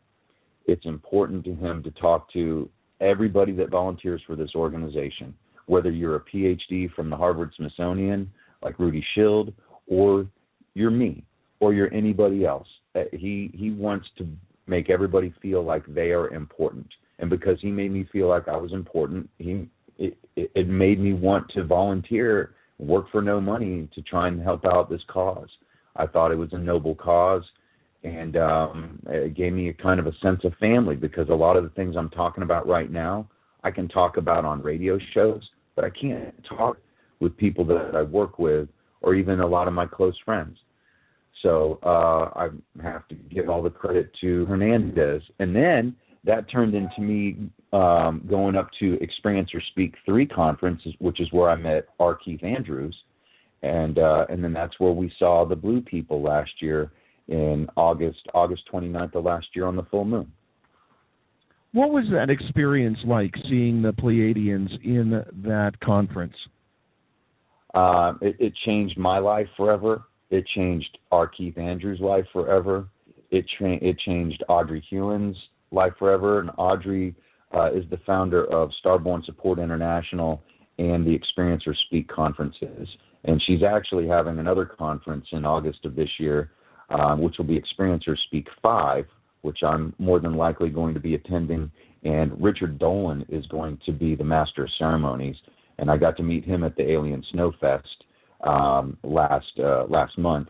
It's important to him to talk to everybody that volunteers for this organization, whether you're a PhD from the Harvard-Smithsonian, like Rudy Schild, or you're me, or you're anybody else. He wants to make everybody feel like they are important. And because he made me feel like I was important, it made me want to volunteer, work for no money to try and help out this cause. I thought it was a noble cause, and it gave me a kind of a sense of family, because a lot of the things I'm talking about right now, I can talk about on radio shows, but I can't talk with people that I work with or even a lot of my close friends. So I have to give all the credit to Hernandez. And then that turned into me going up to Experiencer Speak 3 conference, which is where I met R. Keith Andrews. And then that's where we saw the Blue People last year in August 29th of last year on the full moon. What was that experience like, seeing the Pleiadians in that conference? It changed my life forever. It changed R. Keith Andrews' life forever. It changed Audrey Hewen's life forever. And Audrey is the founder of Starborn Support International and the Experiencer Speak conferences. And she's actually having another conference in August of this year, which will be Experiencer Speak 5, which I'm more than likely going to be attending. And Richard Dolan is going to be the Master of Ceremonies. And I got to meet him at the Alien Snowfest last month.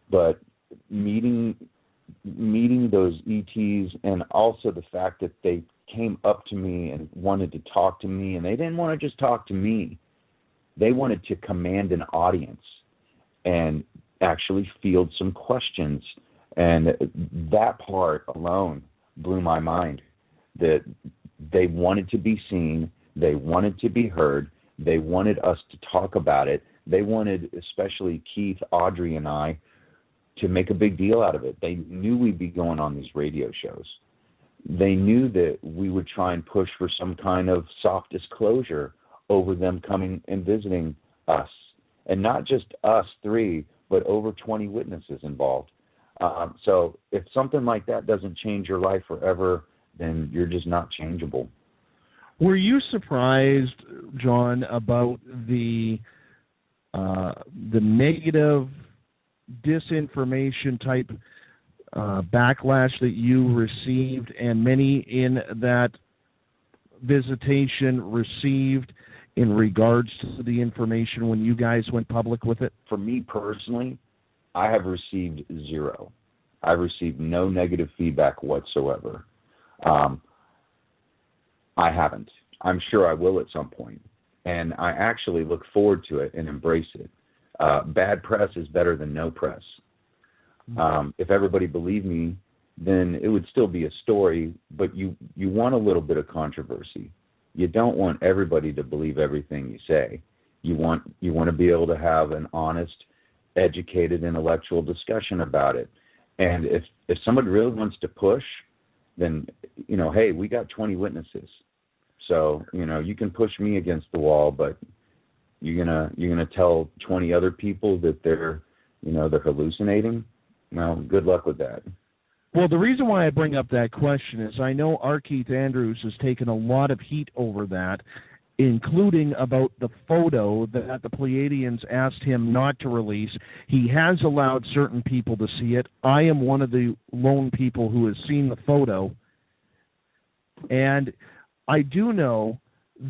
But meeting those ETs, and also the fact that they came up to me and wanted to talk to me, and they didn't want to just talk to me. They wanted to command an audience and actually field some questions. And that part alone blew my mind, that they wanted to be seen, they wanted to be heard, they wanted us to talk about it. They wanted, especially Keith, Audrey, and I, to make a big deal out of it. They knew we'd be going on these radio shows. They knew that we would try and push for some kind of soft disclosure over them coming and visiting us and not just us three, but over 20 witnesses involved. So if something like that doesn't change your life forever, then you're just not changeable. Were you surprised, John, about the negative disinformation type backlash that you received, and many in that visitation received in regards to the information when you guys went public with it? For me personally, I have received zero. I've received no negative feedback whatsoever. I haven't. I'm sure I will at some point. And I actually look forward to it and embrace it. Bad press is better than no press. If everybody believed me, then it would still be a story, but you want a little bit of controversy. You don't want everybody to believe everything you say. You want to be able to have an honest, educated, intellectual discussion about it. And if somebody really wants to push, then, hey, we got 20 witnesses. So, you can push me against the wall, but you're gonna tell 20 other people that they're hallucinating? Well, good luck with that. Well, the reason why I bring up that question is I know R. Keith Andrews has taken a lot of heat over that, including about the photo that the Pleiadians asked him not to release. He has allowed certain people to see it. I am one of the lone people who has seen the photo. And I do know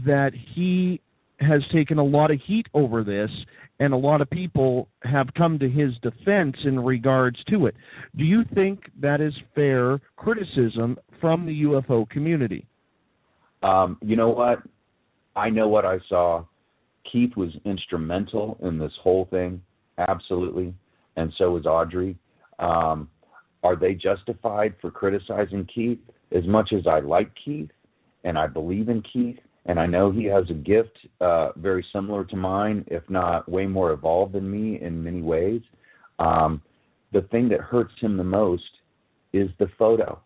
that he has taken a lot of heat over this, and a lot of people have come to his defense in regards to it. Do you think that is fair criticism from the UFO community? You know what? I know what I saw. Keith was instrumental in this whole thing, absolutely, and so was Audrey. Are they justified for criticizing Keith? As much as I like Keith and I believe in Keith, and I know he has a gift very similar to mine, if not way more evolved than me in many ways, the thing that hurts him the most is the photo.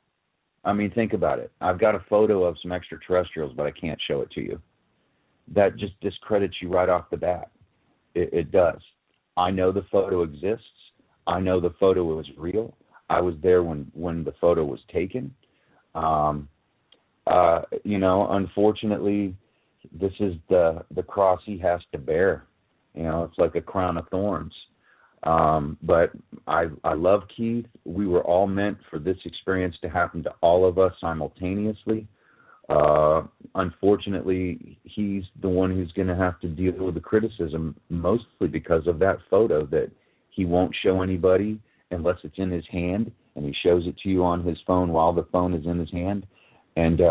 I mean, think about it. I've got a photo of some extraterrestrials, but I can't show it to you. That just discredits you right off the bat. It does. I know the photo exists. I know the photo is real. I was there when the photo was taken. Unfortunately, this is the cross he has to bear. It's like a crown of thorns. But I love Keith. We were all meant for this experience to happen to all of us simultaneously. Unfortunately, he's the one who's going to have to deal with the criticism, mostly because of that photo that he won't show anybody unless it's in his hand, and he shows it to you on his phone while the phone is in his hand. And,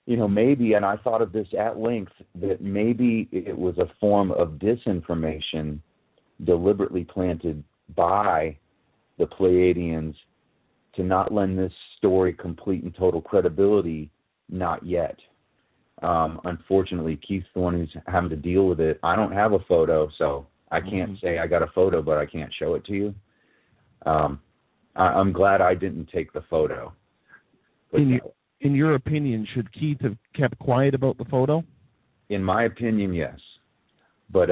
maybe, and I thought of this at length, that maybe it was a form of disinformation deliberately planted by the Pleiadians to not lend this story complete and total credibility, not yet. Unfortunately, Keith's the one who's having to deal with it. I don't have a photo, so I can't say I got a photo, but I can't show it to you. I'm glad I didn't take the photo. In your opinion, should Keith have kept quiet about the photo? In my opinion, yes. But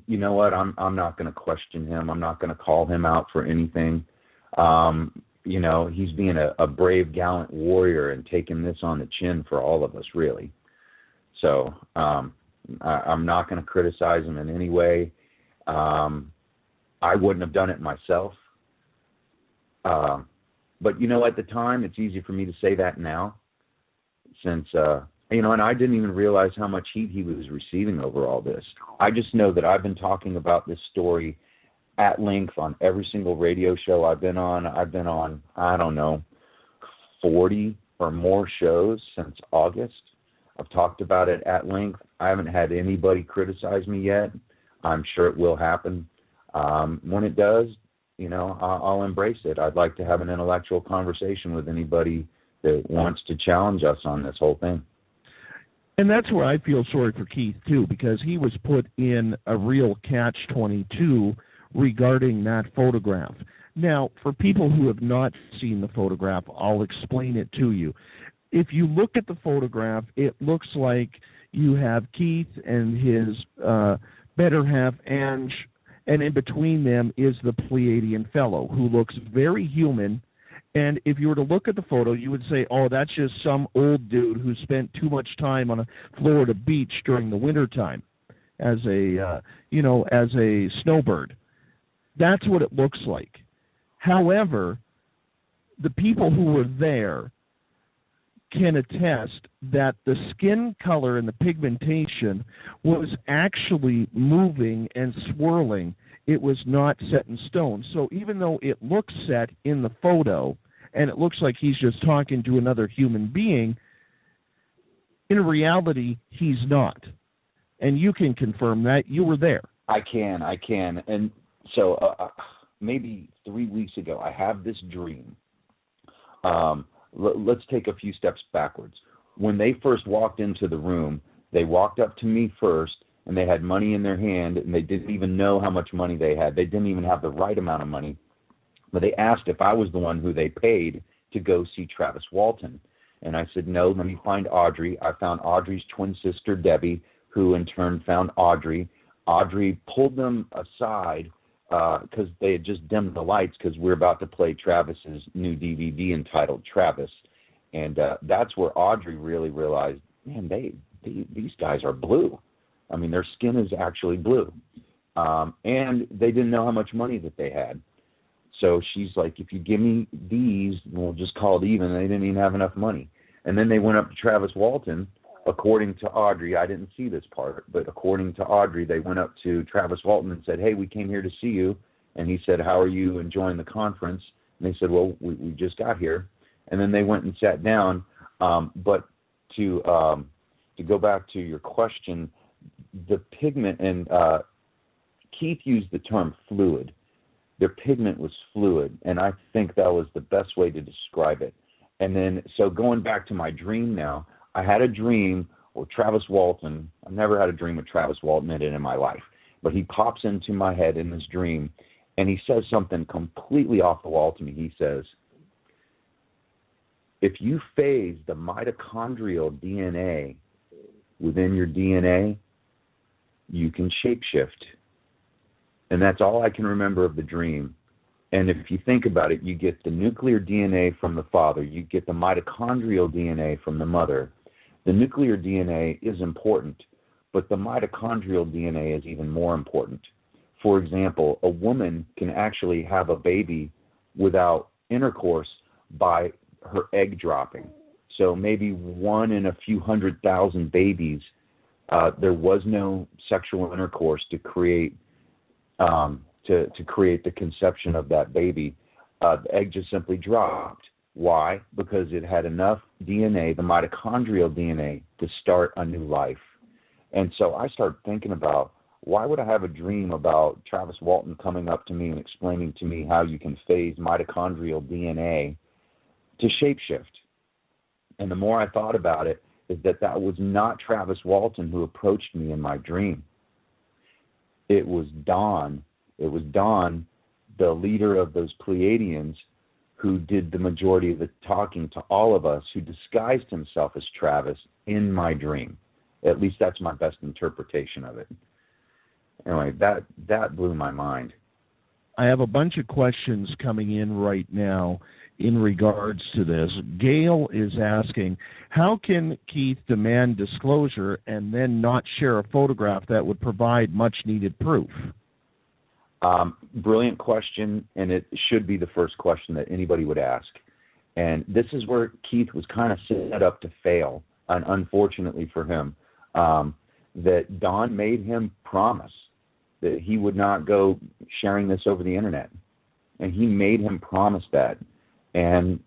you know what? I'm not going to question him. I'm not going to call him out for anything. He's being a brave, gallant warrior and taking this on the chin for all of us, really. So I'm not going to criticize him in any way. I wouldn't have done it myself. But, at the time, it's easy for me to say that now since, and I didn't even realize how much heat he was receiving over all this. I just know that I've been talking about this story at length on every single radio show I've been on. I've been on, 40 or more shows since August. I've talked about it at length. I haven't had anybody criticize me yet. I'm sure it will happen. When it does, I'll embrace it. I'd like to have an intellectual conversation with anybody that wants to challenge us on this whole thing. And that's where I feel sorry for Keith, too, because he was put in a real catch-22 regarding that photograph. Now, for people who have not seen the photograph, I'll explain it to you. If you look at the photograph, it looks like you have Keith and his better half Ange, and in between them is the Pleiadian fellow, who looks very human. And if you were to look at the photo, you would say, oh, that's just some old dude who spent too much time on a Florida beach during the wintertime as a snowbird. That's what it looks like. However, the people who were there can attest that the skin color and the pigmentation was actually moving and swirling. It was not set in stone. So even though it looks set in the photo and it looks like he's just talking to another human being, in reality, he's not. And you can confirm that. You were there. I can. And so maybe 3 weeks ago, I have this dream. Let's take a few steps backwards. When they first walked into the room, they walked up to me first, and they had money in their hand, and they didn't even know how much money they had. They didn't even have the right amount of money. But they asked if I was the one who they paid to go see Travis Walton. And I said, no, let me find Audrey. I found Audrey's twin sister, Debbie, who in turn found Audrey. Audrey pulled them aside because they had just dimmed the lights because we're about to play Travis's new DVD entitled Travis. And that's where Audrey really realized, man, these guys are blue. I mean, their skin is actually blue. And they didn't know how much money that they had. So she's like, if you give me these, we'll just call it even. They didn't even have enough money. And then they went up to Travis Walton. According to Audrey, I didn't see this part, but according to Audrey, they went up to Travis Walton and said, hey, we came here to see you. And he said, how are you enjoying the conference? And they said, well, we just got here. And then they went and sat down. But to go back to your question, the pigment, and Keith used the term fluid. Their pigment was fluid, and I think that was the best way to describe it. And then, so going back to my dream now, I had a dream with Travis Walton. I've never had a dream with Travis Walton in my life, but he pops into my head in this dream, and he says something completely off the wall to me. He says, if you phase the mitochondrial DNA within your DNA, you can shapeshift. And that's all I can remember of the dream. And if you think about it, you get the nuclear DNA from the father. You get the mitochondrial DNA from the mother. The nuclear DNA is important, but the mitochondrial DNA is even more important. For example, a woman can actually have a baby without intercourse by her egg dropping. So maybe one in a few 100,000 babies, there was no sexual intercourse to create to create the conception of that baby. The egg just simply dropped. Why? Because it had enough DNA, the mitochondrial DNA, to start a new life. And so I started thinking about, why would I have a dream about Travis Walton coming up to me and explaining to me how you can phase mitochondrial DNA to shapeshift? And the more I thought about it, is that was not Travis Walton who approached me in my dream. It was Don. It was Don, the leader of those Pleiadians, who did the majority of the talking to all of us, who disguised himself as Travis in my dream. At least that's my best interpretation of it. Anyway, that blew my mind. I have a bunch of questions coming in right now in regards to this. Gail is asking, how can Keith demand disclosure and then not share a photograph that would provide much-needed proof? Brilliant question, and it should be the first question that anybody would ask. And this is where Keith was kind of set up to fail, and unfortunately for him, that Don made him promise that he would not go sharing this over the internet. And he made him promise that. And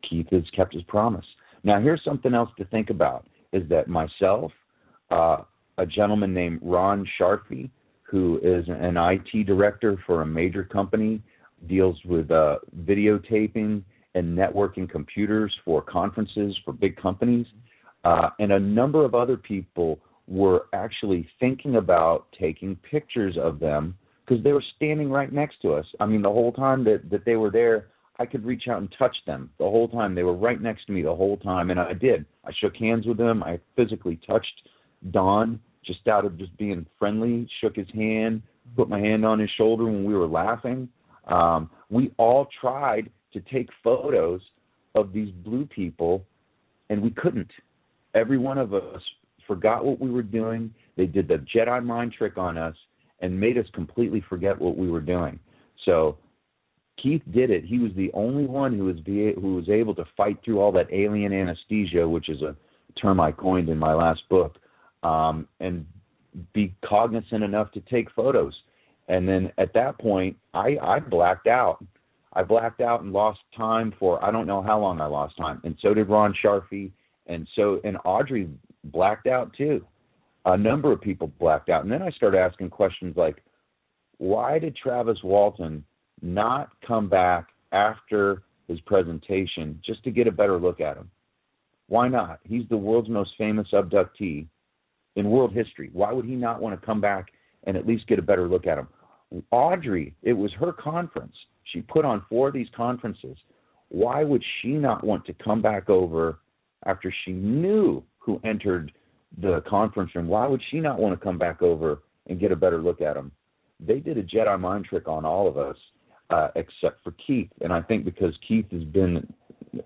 Keith has kept his promise. Now, here's something else to think about, is that myself, a gentleman named Ron Sharfy, who is an IT director for a major company, deals with videotaping and networking computers for conferences for big companies, and a number of other people were actually thinking about taking pictures of them because they were standing right next to us. I mean, the whole time that they were there, I could reach out and touch them the whole time. They were right next to me the whole time, and I did. I shook hands with them. I physically touched Don just out of just being friendly, shook his hand, put my hand on his shoulder when we were laughing. We all tried to take photos of these blue people, and we couldn't. Every one of us forgot what we were doing. They did the Jedi mind trick on us and made us completely forget what we were doing. So Keith did it. He was the only one who was able to fight through all that alien anesthesia, which is a term I coined in my last book, and be cognizant enough to take photos. And then at that point, I blacked out. I blacked out and lost time for I don't know how long I lost time. And so did Ron Sharfie, and Audrey blacked out too. A number of people blacked out. And then I started asking questions like, why did Travis Walton not come back after his presentation just to get a better look at him? Why not? He's the world's most famous abductee in world history. Why would he not want to come back and at least get a better look at him? Audrey, it was her conference. She put on 4 of these conferences. Why would she not want to come back over after she knew who entered the conference room? Why would she not want to come back over and get a better look at him? They did a Jedi mind trick on all of us, except for Keith. And I think because Keith has been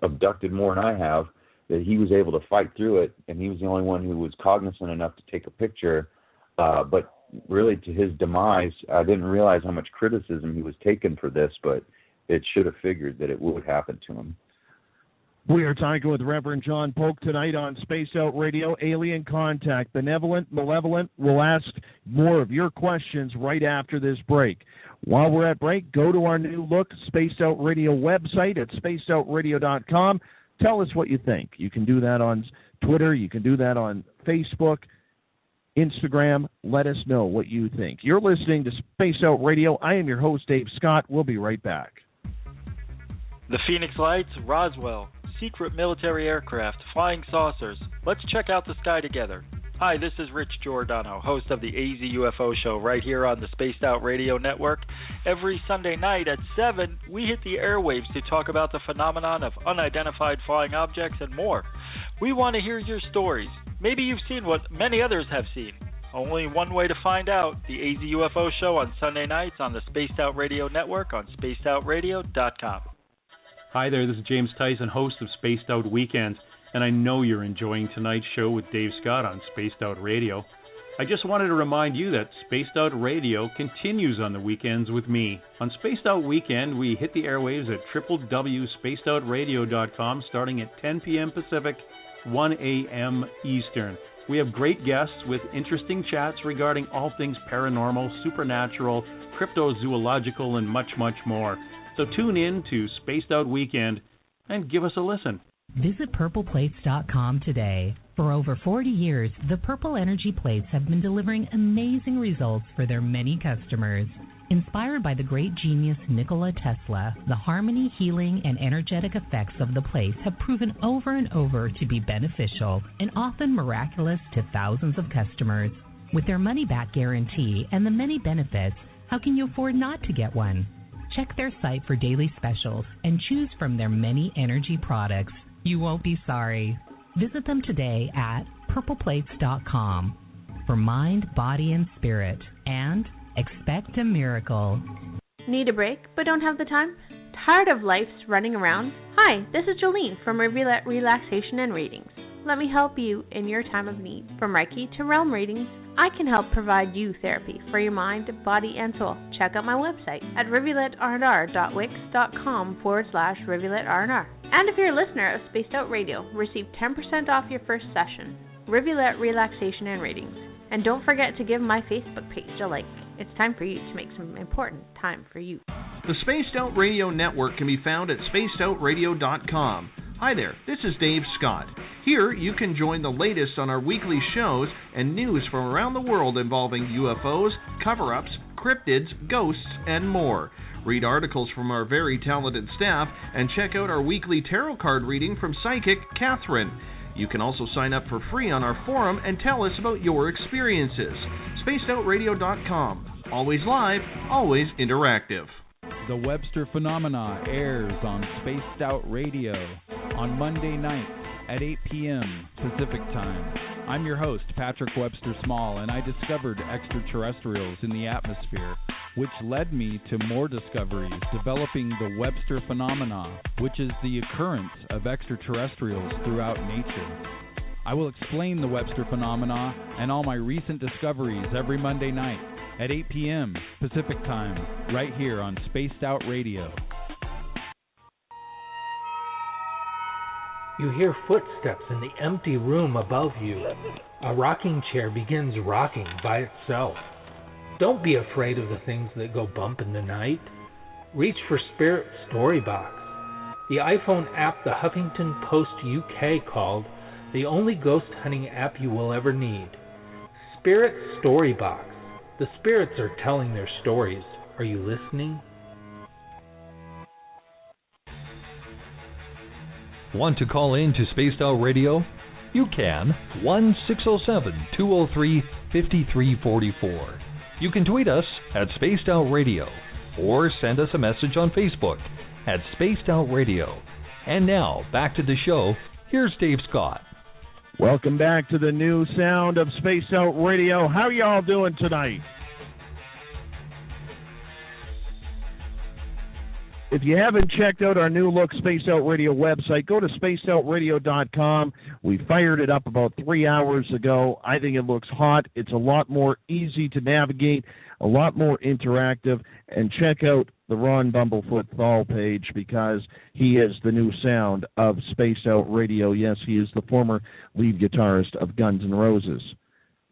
abducted more than I have, that he was able to fight through it, and he was the only one who was cognizant enough to take a picture. But really, to his demise, I didn't realize how much criticism he was taking for this, but it should have figured that it would happen to him. We are talking with Reverend John Polk tonight on Spaced Out Radio, Alien Contact, Benevolent, Malevolent. We'll ask more of your questions right after this break. While we're at break, go to our new look Spaced Out Radio website at spacedoutradio.com. Tell us what you think. You can do that on Twitter. You can do that on Facebook, Instagram. Let us know what you think. You're listening to Spaced Out Radio. I am your host, Dave Scott. We'll be right back. The Phoenix Lights, Roswell, secret military aircraft, flying saucers. Let's check out the sky together. Hi, this is Rich Giordano, host of the AZ UFO Show right here on the Spaced Out Radio Network. Every Sunday night at 7, we hit the airwaves to talk about the phenomenon of unidentified flying objects and more. We want to hear your stories. Maybe you've seen what many others have seen. Only one way to find out, the AZ UFO Show on Sunday nights on the Spaced Out Radio Network on spacedoutradio.com. Hi there, this is James Tyson, host of Spaced Out Weekends, and I know you're enjoying tonight's show with Dave Scott on Spaced Out Radio. I just wanted to remind you that Spaced Out Radio continues on the weekends with me. On Spaced Out Weekend, we hit the airwaves at www.spacedoutradio.com starting at 10 p.m. Pacific, 1 a.m. Eastern. We have great guests with interesting chats regarding all things paranormal, supernatural, cryptozoological, and much, much more. So tune in to Spaced Out Weekend and give us a listen. Visit purpleplates.com today. For over 40 years, the Purple Energy Plates have been delivering amazing results for their many customers. Inspired by the great genius Nikola Tesla, the harmony, healing, and energetic effects of the plates have proven over and over to be beneficial and often miraculous to thousands of customers. With their money-back guarantee and the many benefits, how can you afford not to get one? Check their site for daily specials and choose from their many energy products. You won't be sorry. Visit them today at purpleplates.com for mind, body, and spirit, and expect a miracle. Need a break but don't have the time? Tired of life's running around? Hi, this is Jolene from Relaxation and Readings. Let me help you in your time of need. From Reiki to realm readings, I can help provide you therapy for your mind, body, and soul. Check out my website at rivuletrndr.wix.com/rivuletrndr. And if you're a listener of Spaced Out Radio, receive 10% off your first session. Rivulet Relaxation and Readings. And don't forget to give my Facebook page a like. It's time for you to make some important time for you. The Spaced Out Radio Network can be found at spacedoutradio.com. Hi there, this is Dave Scott. Here you can join the latest on our weekly shows and news from around the world involving UFOs, cover-ups, cryptids, ghosts, and more. Read articles from our very talented staff and check out our weekly tarot card reading from Psychic Catherine. You can also sign up for free on our forum and tell us about your experiences. SpacedOutRadio.com. Always live, always interactive. The Webster Phenomena airs on Spaced Out Radio on Monday nights at 8 p.m. Pacific Time. I'm your host, Patrick Webster Small, and I discovered extraterrestrials in the atmosphere, which led me to more discoveries, developing the Webster phenomena, which is the occurrence of extraterrestrials throughout nature. I will explain the Webster phenomena and all my recent discoveries every Monday night at 8 p.m. Pacific Time, right here on Spaced Out Radio. You hear footsteps in the empty room above you. A rocking chair begins rocking by itself. Don't be afraid of the things that go bump in the night. Reach for Spirit Storybox, the iPhone app the Huffington Post UK called the only ghost hunting app you will ever need. Spirit Storybox. The spirits are telling their stories. Are you listening? Want to call in to Spaced Out Radio? You can. 1-607-203-5344. You can tweet us at Spaced Out Radio or send us a message on Facebook at Spaced Out Radio. And now, back to the show. Here's Dave Scott. Welcome back to the new sound of Spaced Out Radio. How y'all doing tonight? If you haven't checked out our new look Spaced Out Radio website, go to spacedoutradio.com. We fired it up about 3 hours ago. I think it looks hot. It's a lot more easy to navigate, a lot more interactive. And check out the Ron Bumblefoot Thal page because he is the new sound of Spaced Out Radio. Yes, he is the former lead guitarist of Guns N' Roses.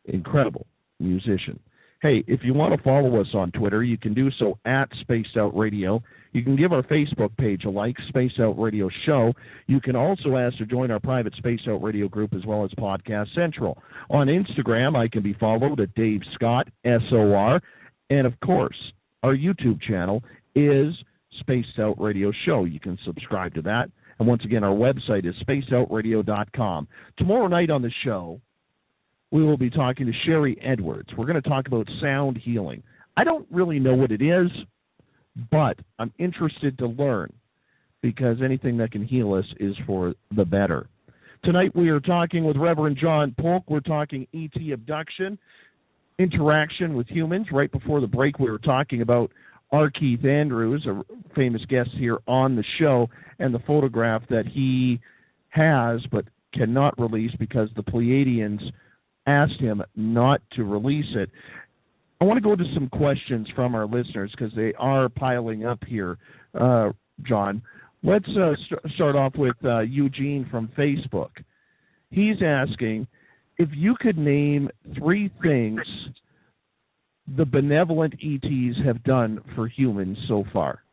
Incredible musician. Hey, if you want to follow us on Twitter, you can do so at Spaced Out Radio. You can give our Facebook page a like, Spaced Out Radio Show. You can also ask to join our private Spaced Out Radio group as well as Podcast Central. On Instagram, I can be followed at Dave Scott, SOR. And, of course, our YouTube channel is Spaced Out Radio Show. You can subscribe to that. And, once again, our website is spacedoutradio.com. Tomorrow night on the show, we will be talking to Sherry Edwards. We're going to talk about sound healing. I don't really know what it is, but I'm interested to learn because anything that can heal us is for the better. Tonight we are talking with Reverend John Polk. We're talking ET abduction, interaction with humans. Right before the break we were talking about R. Keith Andrews, a famous guest here on the show, and the photograph that he has but cannot release because the Pleiadians asked him not to release it. I want to go to some questions from our listeners because they are piling up here, John. Let's start off with Eugene from Facebook. He's asking if you could name 3 things the benevolent ETs have done for humans so far.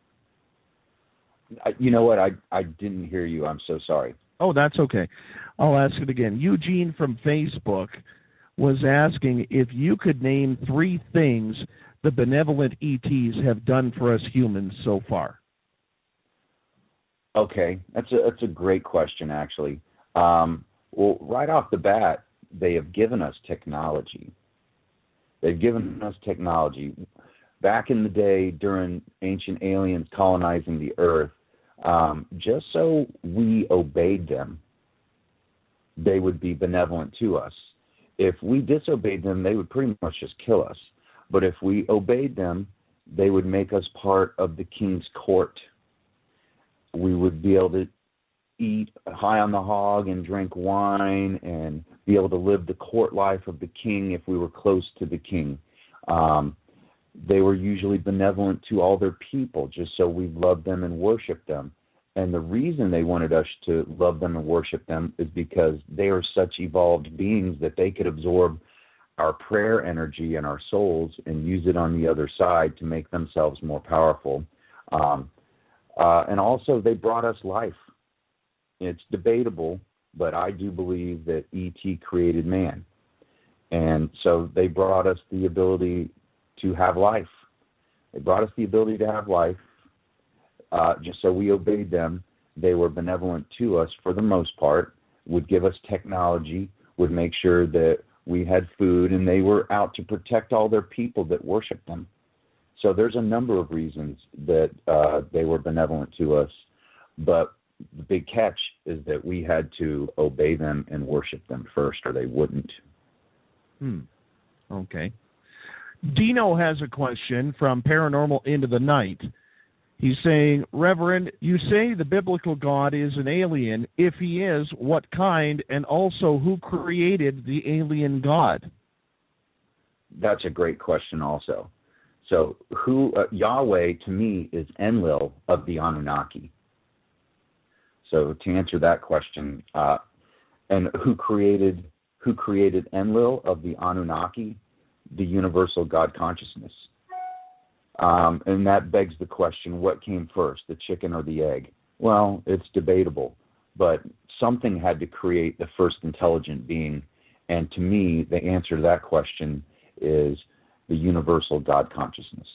You know what? I didn't hear you. I'm so sorry. Oh, that's okay. I'll ask it again. Eugene from Facebook was asking if you could name 3 things the benevolent ETs have done for us humans so far. Okay, that's a great question, actually. Well, right off the bat, they have given us technology. They've given us technology. Back in the day, during ancient aliens colonizing the Earth, just so we obeyed them, they would be benevolent to us. If we disobeyed them, they would pretty much just kill us. But if we obeyed them, they would make us part of the king's court. We would be able to eat high on the hog and drink wine and be able to live the court life of the king if we were close to the king. They were usually benevolent to all their people just so we loved them and worshiped them. And the reason they wanted us to love them and worship them is because they are such evolved beings that they could absorb our prayer energy and our souls and use it on the other side to make themselves more powerful. And also they brought us life. It's debatable, but I do believe that ET created man. And so they brought us the ability to have life. They brought us the ability to have life. Just so we obeyed them. They were benevolent to us for the most part, would give us technology, would make sure that we had food, and they were out to protect all their people that worshiped them. So there's a number of reasons that they were benevolent to us. But the big catch is that we had to obey them and worship them first, or they wouldn't. Okay. Dino has a question from Paranormal Into the Night. He's saying, Reverend, you say the biblical God is an alien. If he is, what kind, and also who created the alien God? That's a great question also. So Yahweh, to me, is Enlil of the Anunnaki. So to answer that question, and who created Enlil of the Anunnaki? The universal God consciousness. And that begs the question, what came first, the chicken or the egg? Well, it's debatable, but something had to create the first intelligent being. And to me, the answer to that question is the universal God consciousness.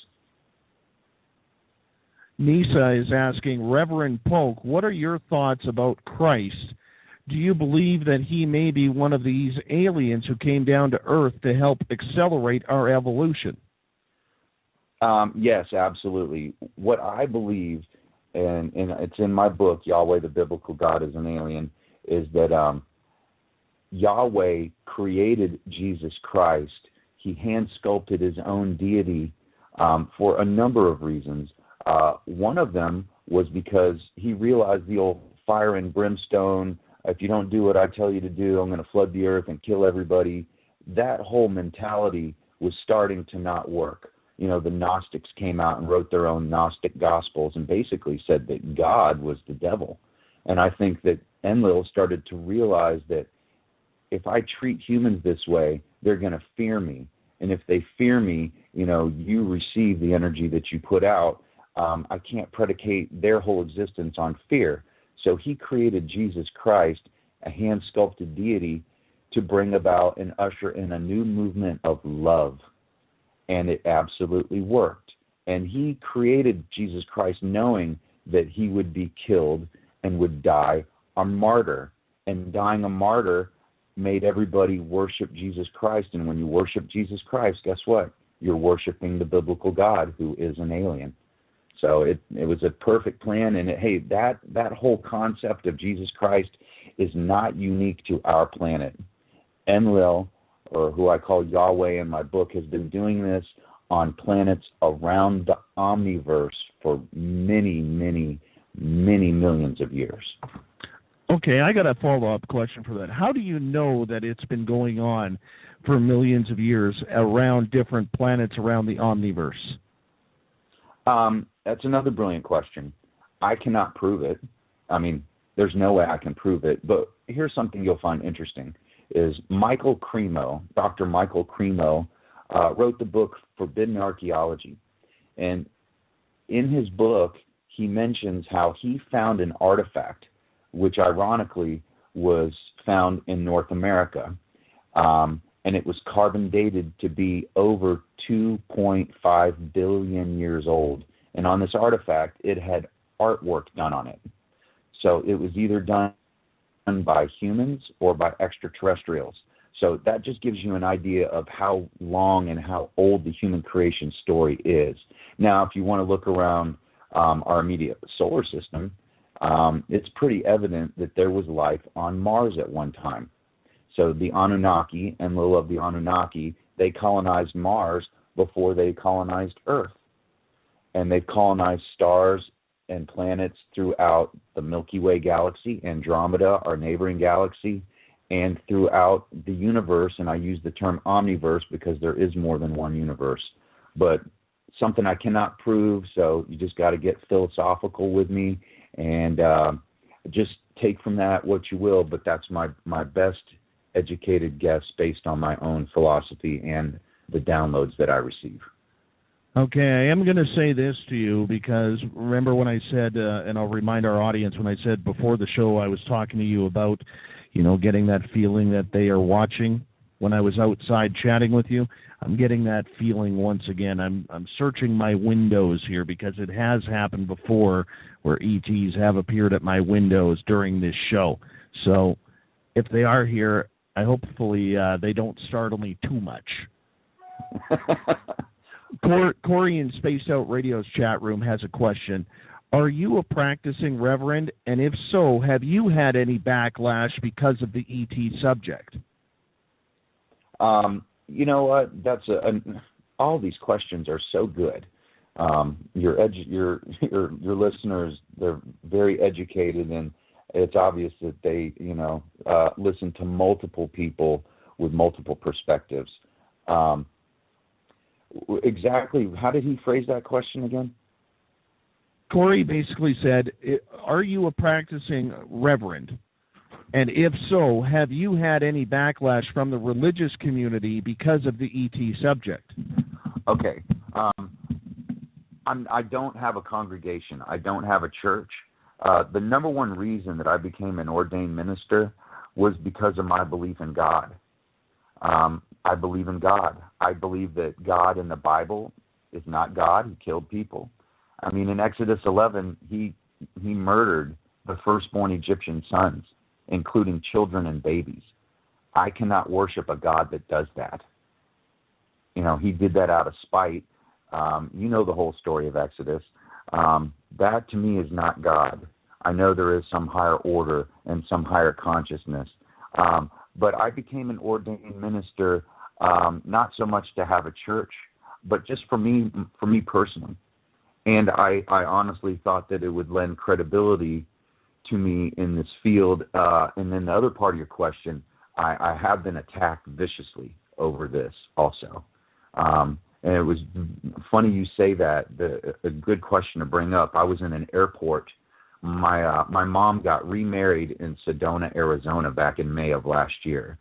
Nisa is asking, Reverend Polk, what are your thoughts about Christ? Do you believe that he may be one of these aliens who came down to Earth to help accelerate our evolution? Yes, absolutely. What I believe, and it's in my book, Yahweh, the Biblical God is an Alien, is that Yahweh created Jesus Christ. He hand-sculpted his own deity for a number of reasons. One of them was because he realized the old fire and brimstone, if you don't do what I tell you to do, I'm going to flood the earth and kill everybody. That whole mentality was starting to not work. You know, the Gnostics came out and wrote their own Gnostic Gospels and basically said that God was the devil. And I think that Enlil started to realize that if I treat humans this way, they're going to fear me. And if they fear me, you know, you receive the energy that you put out. I can't predicate their whole existence on fear. So he created Jesus Christ, a hand-sculpted deity, to bring about and usher in a new movement of love. And it absolutely worked. And he created Jesus Christ knowing that he would be killed and would die a martyr. And dying a martyr made everybody worship Jesus Christ. And when you worship Jesus Christ, guess what? You're worshiping the biblical God, who is an alien. So it was a perfect plan, and that whole concept of Jesus Christ is not unique to our planet. Enlil, or who I call Yahweh in my book, has been doing this on planets around the omniverse for many, many, many millions of years. Okay, I got a follow-up question for that. How do you know that it's been going on for millions of years around different planets around the omniverse? That's another brilliant question. I cannot prove it. I mean, there's no way I can prove it. But here's something you'll find interesting, is Michael Cremo, Dr. Michael Cremo, wrote the book Forbidden Archaeology. And in his book, he mentions how he found an artifact, which ironically was found in North America. And it was carbon dated to be over 2.5 billion years old. And on this artifact, it had artwork done on it. So it was either done by humans or by extraterrestrials. So that just gives you an idea of how long and how old the human creation story is. Now, if you want to look around our immediate solar system, it's pretty evident that there was life on Mars at one time. So the Anunnaki, Enlil of the Anunnaki, they colonized Mars before they colonized Earth. And they've colonized stars and planets throughout the Milky Way galaxy, Andromeda, our neighboring galaxy, and throughout the universe. And I use the term omniverse because there is more than one universe. But something I cannot prove, so you just got to get philosophical with me and just take from that what you will. But that's my best educated guess based on my own philosophy and the downloads that I receive. Okay, I am going to say this to you because remember when I said, and I'll remind our audience, when I said before the show I was talking to you about, you know, getting that feeling that they are watching when I was outside chatting with you. I'm getting that feeling once again. I'm searching my windows here because it has happened before where ETs have appeared at my windows during this show. So if they are here, I hopefully they don't startle me too much. Corey in Spaced Out Radio's chat room has a question. Are you a practicing reverend? And if so, have you had any backlash because of the ET subject? You know what? All these questions are so good. Your listeners, they're very educated, and it's obvious that they listen to multiple people with multiple perspectives. Exactly, how did he phrase that question again? Corey basically said, are you a practicing reverend? And if so, have you had any backlash from the religious community because of the ET subject? Okay. I don't have a congregation. I don't have a church. The number one reason that I became an ordained minister was because of my belief in God. I believe in God. I believe that God in the Bible is not God. He killed people. I mean, in Exodus 11, he murdered the firstborn Egyptian sons, including children and babies. I cannot worship a God that does that. He did that out of spite. You know the whole story of Exodus. That to me is not God. I know there is some higher order and some higher consciousness. But I became an ordained minister not so much to have a church, but just for me personally. And I honestly thought that it would lend credibility to me in this field. And then the other part of your question, I have been attacked viciously over this also. And it was funny you say that. A good question to bring up. I was in an airport. My mom got remarried in Sedona, Arizona back in May of last year.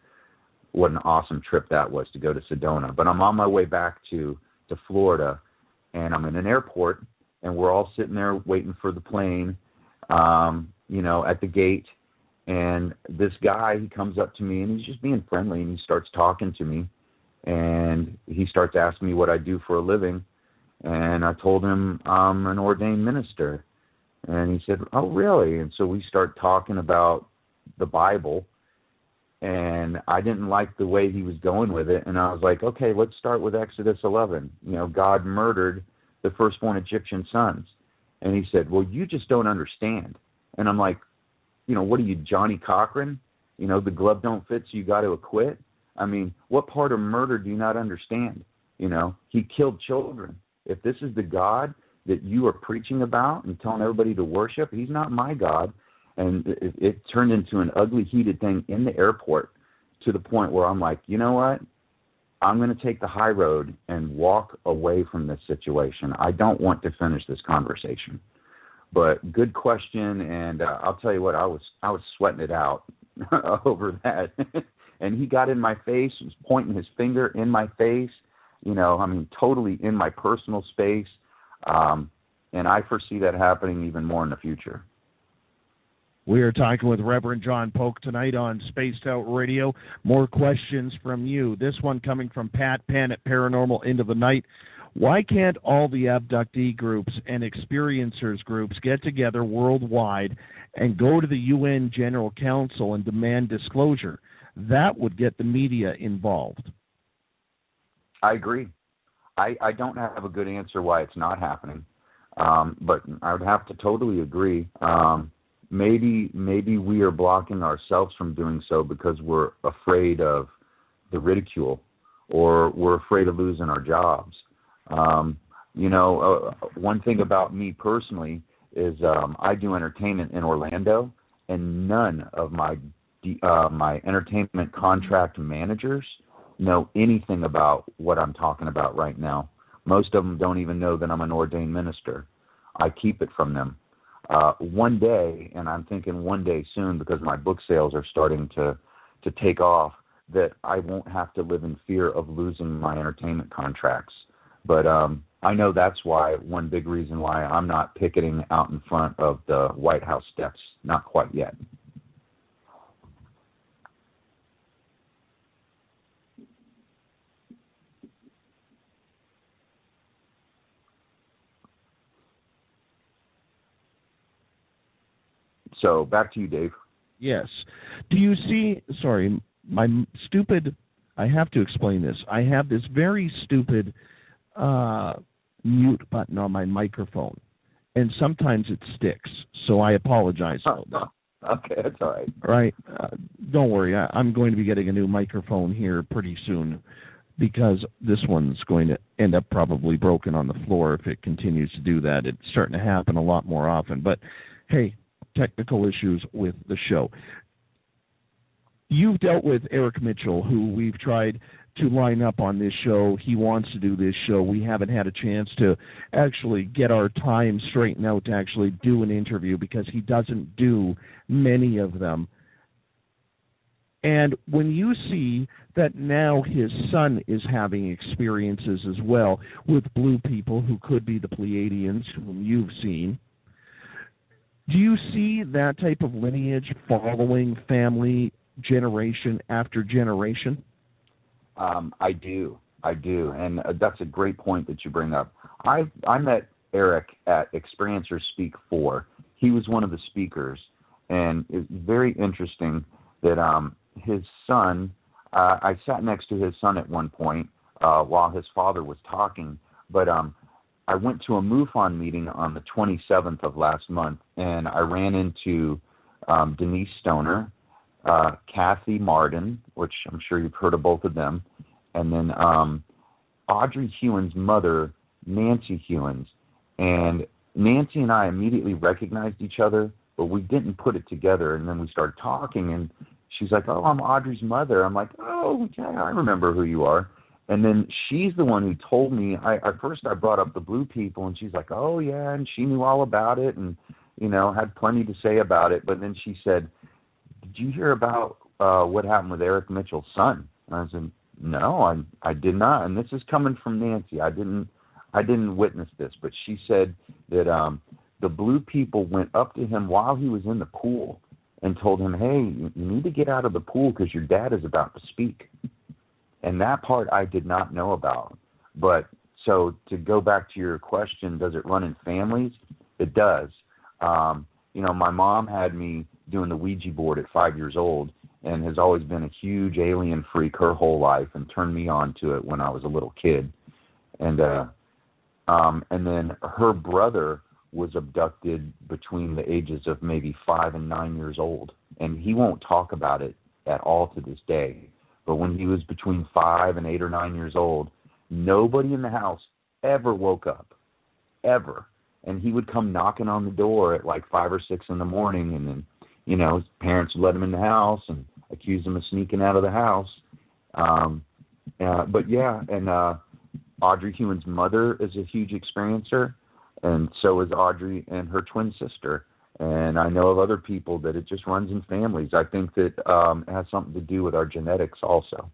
What an awesome trip that was to go to Sedona. But I'm on my way back to Florida, and I'm in an airport, and we're all sitting there waiting for the plane, at the gate. And this guy, he comes up to me, and he's just being friendly, and he starts talking to me. And he starts asking me what I do for a living. And I told him I'm an ordained minister. And he said, oh, really? And so we start talking about the Bible. And I didn't like the way he was going with it. And I was like, okay, let's start with Exodus 11. God murdered the firstborn Egyptian sons. And he said, well, you just don't understand. And I'm like, what are you, Johnny Cochran? The glove don't fit, so you got to acquit. I mean, what part of murder do you not understand? He killed children. If this is the God that you are preaching about and telling everybody to worship, he's not my God. And it turned into an ugly, heated thing in the airport to the point where I'm like, you know what? I'm going to take the high road and walk away from this situation. I don't want to finish this conversation. But good question, and I'll tell you what, I was sweating it out over that. And he got in my face, was pointing his finger in my face, totally in my personal space. And I foresee that happening even more in the future. We are talking with Reverend John Polk tonight on Spaced Out Radio. More questions from you. This one coming from Pat Penn at Paranormal End of the Night. Why can't all the abductee groups and experiencers groups get together worldwide and go to the UN General Council and demand disclosure? That would get the media involved. I agree. I don't have a good answer why it's not happening, but I would have to totally agree. Maybe we are blocking ourselves from doing so because we're afraid of the ridicule, or we're afraid of losing our jobs. One thing about me personally is I do entertainment in Orlando, and none of my entertainment contract managers know anything about what I'm talking about right now. Most of them don't even know that I'm an ordained minister. I keep it from them. One day, and I'm thinking one day soon, because my book sales are starting to take off, that I won't have to live in fear of losing my entertainment contracts. But I know that's one big reason why I'm not picketing out in front of the White House steps. Not quite yet. So back to you, Dave. Yes. Do you see, sorry, I have to explain this. I have this very stupid mute button on my microphone. and sometimes it sticks. So I apologize about that. Okay, that's all right. All right. Don't worry. I'm going to be getting a new microphone here pretty soon because this one's going to end up probably broken on the floor if it continues to do that. It's starting to happen a lot more often. But, hey, technical issues with the show. You've dealt with Eric Mitchell, who we've tried to line up on this show. He wants to do this show. We haven't had a chance to actually get our time straightened out to actually do an interview because he doesn't do many of them. And when you see that now his son is having experiences as well with blue people who could be the Pleiadians whom you've seen, do you see that type of lineage following family generation after generation? I do, and that's a great point that you bring up. I met Eric at Experiencers Speak 4. He was one of the speakers, and it's very interesting that his son, I sat next to his son at one point while his father was talking, but I went to a MUFON meeting on the 27th of last month, and I ran into Denise Stoner, Kathy Martin, which I'm sure you've heard of both of them, and then Audrey Hewen's mother, Nancy Hewens. And Nancy and I immediately recognized each other, but we didn't put it together. And then we started talking, and she's like, "Oh, I'm Audrey's mother." I'm like, "Oh, yeah, I remember who you are." And then she's the one who told me, at first I brought up the blue people, and she's like, "Oh, yeah," and she knew all about it and, had plenty to say about it. But then she said, "Did you hear about what happened with Eric Mitchell's son?" And I said, "No, I did not." And this is coming from Nancy. I didn't witness this, but she said that the blue people went up to him while he was in the pool and told him, "Hey, you need to get out of the pool because your dad is about to speak." And that part I did not know about. But so to go back to your question, does it run in families? It does. My mom had me doing the Ouija board at 5 years old and has always been a huge alien freak her whole life and turned me on to it when I was a little kid. And then her brother was abducted between the ages of maybe 5 and 9 years old. And he won't talk about it at all to this day. But when he was between 5 and 8 or 9 years old, nobody in the house ever woke up, ever. And he would come knocking on the door at like 5 or 6 in the morning, and then, his parents would let him in the house and accuse him of sneaking out of the house. Audrey Hewen's mother is a huge experiencer, and so is Audrey and her twin sister. And I know of other people that it just runs in families. I think that it has something to do with our genetics also.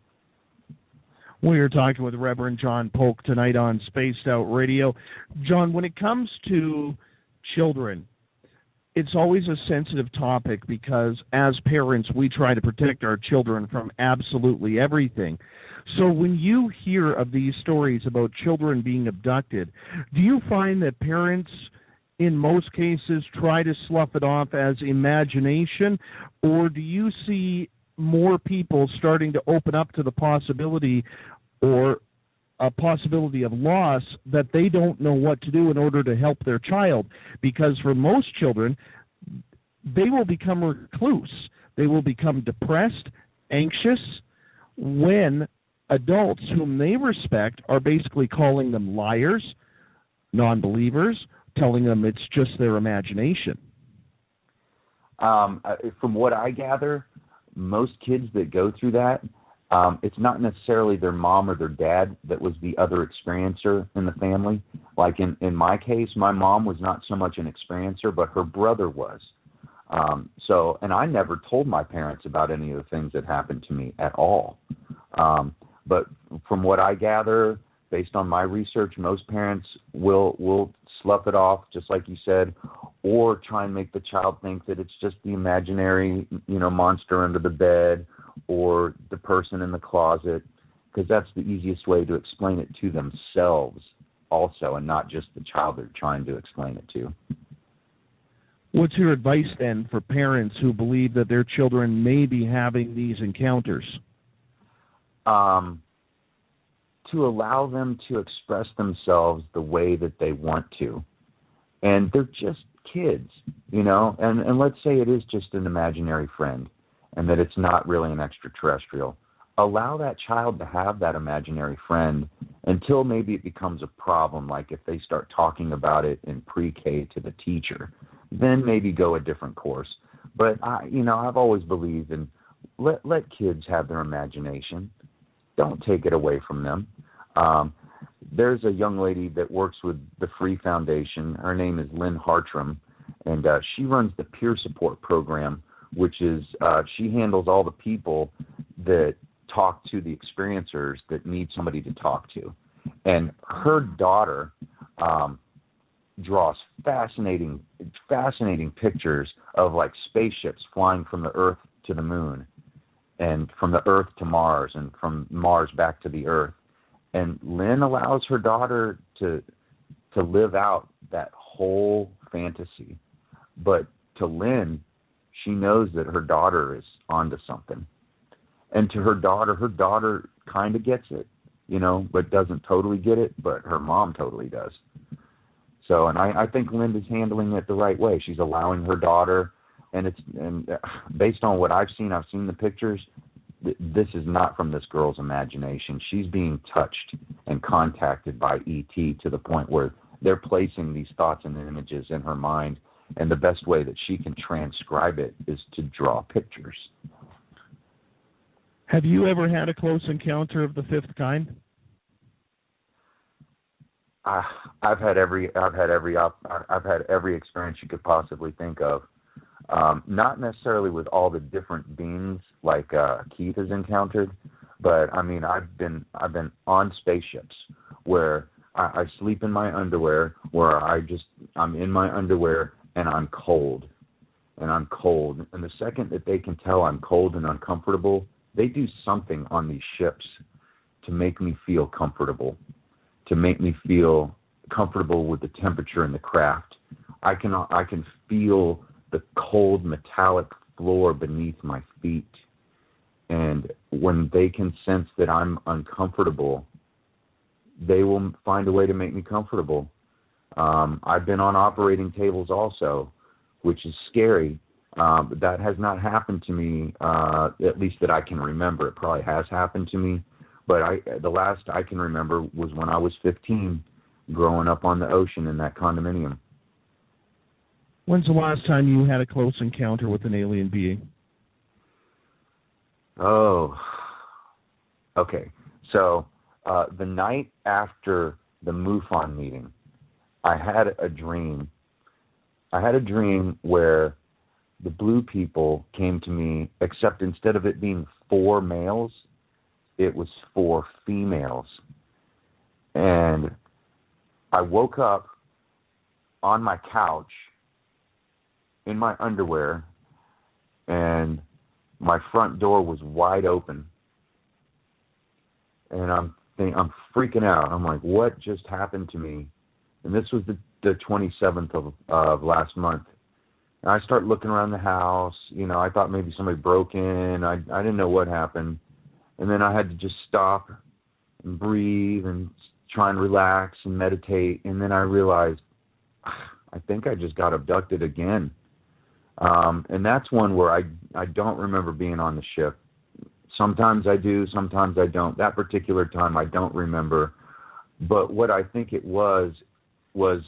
We are talking with Reverend John Polk tonight on Spaced Out Radio. John, when it comes to children, it's always a sensitive topic because as parents, we try to protect our children from absolutely everything. So when you hear of these stories about children being abducted, do you find that parents in most cases try to slough it off as imagination, or do you see more people starting to open up to the possibility or a possibility of loss that they don't know what to do in order to help their child? Because for most children, they will become recluse. They will become depressed, anxious, when adults whom they respect are basically calling them liars, non-believers, telling them it's just their imagination. From what I gather, most kids that go through that, it's not necessarily their mom or their dad that was the other experiencer in the family. Like in my case, my mom was not so much an experiencer, but her brother was. And I never told my parents about any of the things that happened to me at all. But from what I gather, based on my research, most parents will slough it off, just like you said, or try and make the child think that it's just the imaginary, monster under the bed or the person in the closet, because that's the easiest way to explain it to themselves also, and not just the child they're trying to explain it to. What's your advice then for parents who believe that their children may be having these encounters? To allow them to express themselves the way that they want to. and they're just kids, and let's say it is just an imaginary friend and that it's not really an extraterrestrial. Allow that child to have that imaginary friend until maybe it becomes a problem, like if they start talking about it in pre-K to the teacher, then maybe go a different course. But I've always believed in let kids have their imagination. Don't take it away from them. There's a young lady that works with the Free Foundation. Her name is Lynn Hartram, and she runs the peer support program, which is she handles all the people that talk to the experiencers that need somebody to talk to. And her daughter draws fascinating pictures of like spaceships flying from the Earth to the moon, and from the Earth to Mars, and from Mars back to the Earth. And Lynn allows her daughter to live out that whole fantasy. But to Lynn, she knows that her daughter is onto something. And to her daughter kind of gets it, but doesn't totally get it, but her mom totally does. So, and I think Lynn is handling it the right way. She's allowing her daughter, and based on what I've seen the pictures, this is not from this girl's imagination. She's being touched and contacted by ET to the point where they're placing these thoughts and images in her mind, and the best way that she can transcribe it is to draw pictures. Have you ever had a close encounter of the fifth kind? I've had every experience you could possibly think of. Not necessarily with all the different beings like Keith has encountered, but I mean I've been on spaceships where I sleep in my underwear, where I'm in my underwear and I'm cold. And the second that they can tell I'm cold and uncomfortable, they do something on these ships to make me feel comfortable, to make me feel comfortable with the temperature in the craft. I can feel the cold metallic floor beneath my feet. And when they can sense that I'm uncomfortable, they will find a way to make me comfortable. I've been on operating tables also, which is scary. But that has not happened to me, at least that I can remember. It probably has happened to me, but the last I can remember was when I was 15, growing up on the ocean in that condominium. When's the last time you had a close encounter with an alien being? Oh, okay. So the night after the MUFON meeting, I had a dream. Where the blue people came to me, except instead of it being 4 males, it was 4 females. And I woke up on my couch in my underwear, and my front door was wide open. And I'm freaking out. I'm like, what just happened to me? And this was the 27th of last month. And I start looking around the house. I thought maybe somebody broke in. I didn't know what happened. And then I had to just stop and breathe and try and relax and meditate. And then I realized, I think I just got abducted again. And that's one where I don't remember being on the ship. Sometimes I do, sometimes I don't. That particular time I don't remember. But what I think it was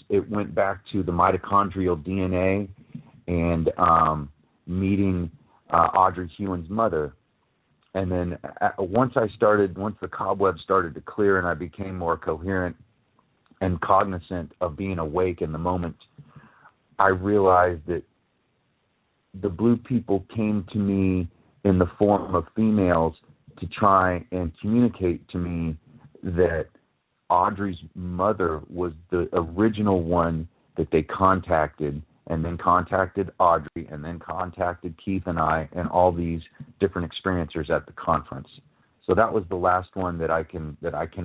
it went back to the mitochondrial DNA and meeting Audrey Hewen's mother. And then once the cobwebs started to clear and I became more coherent and cognizant of being awake in the moment, I realized that the blue people came to me in the form of females to try and communicate to me that Audrey's mother was the original one that they contacted, and then contacted Audrey, and then contacted Keith and I, and all these different experiencers at the conference. So that was the last one that I can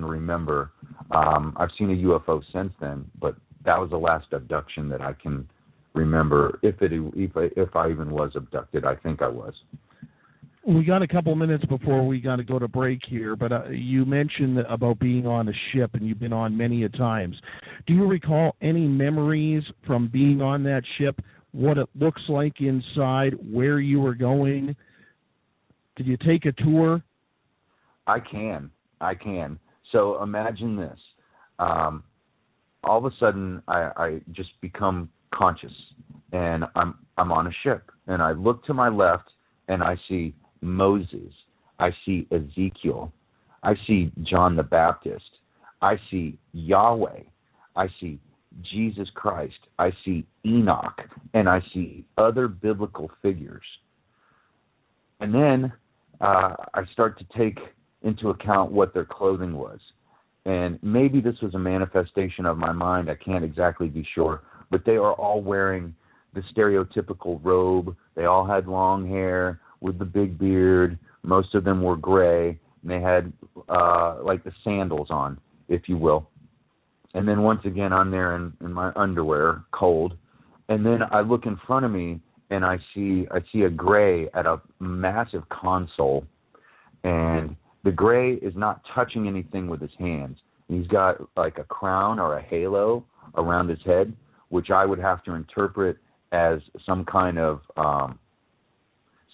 remember. I've seen a UFO since then, but that was the last abduction that I can remember. If I even was abducted, I think I was. We got a couple minutes before we got to go to break here, but you mentioned about being on a ship, and you've been on many a times. Do you recall any memories from being on that ship, what it looks like inside, where you were going? Did you take a tour? I can. So imagine this. All of a sudden, I just become conscious, and I'm on a ship, and I look to my left, and I see Moses, I see Ezekiel, I see John the Baptist, I see Yahweh, I see Jesus Christ, I see Enoch, and I see other biblical figures. And then I start to take into account what their clothing was. And maybe this was a manifestation of my mind, I can't exactly be sure, but they are all wearing the stereotypical robe. They all had long hair with the big beard. Most of them were gray, and they had like the sandals on, if you will. And then once again, I'm there in my underwear, cold. And then I look in front of me, and I see a gray at a massive console, and the gray is not touching anything with his hands. He's got like a crown or a halo around his head, which I would have to interpret as some kind of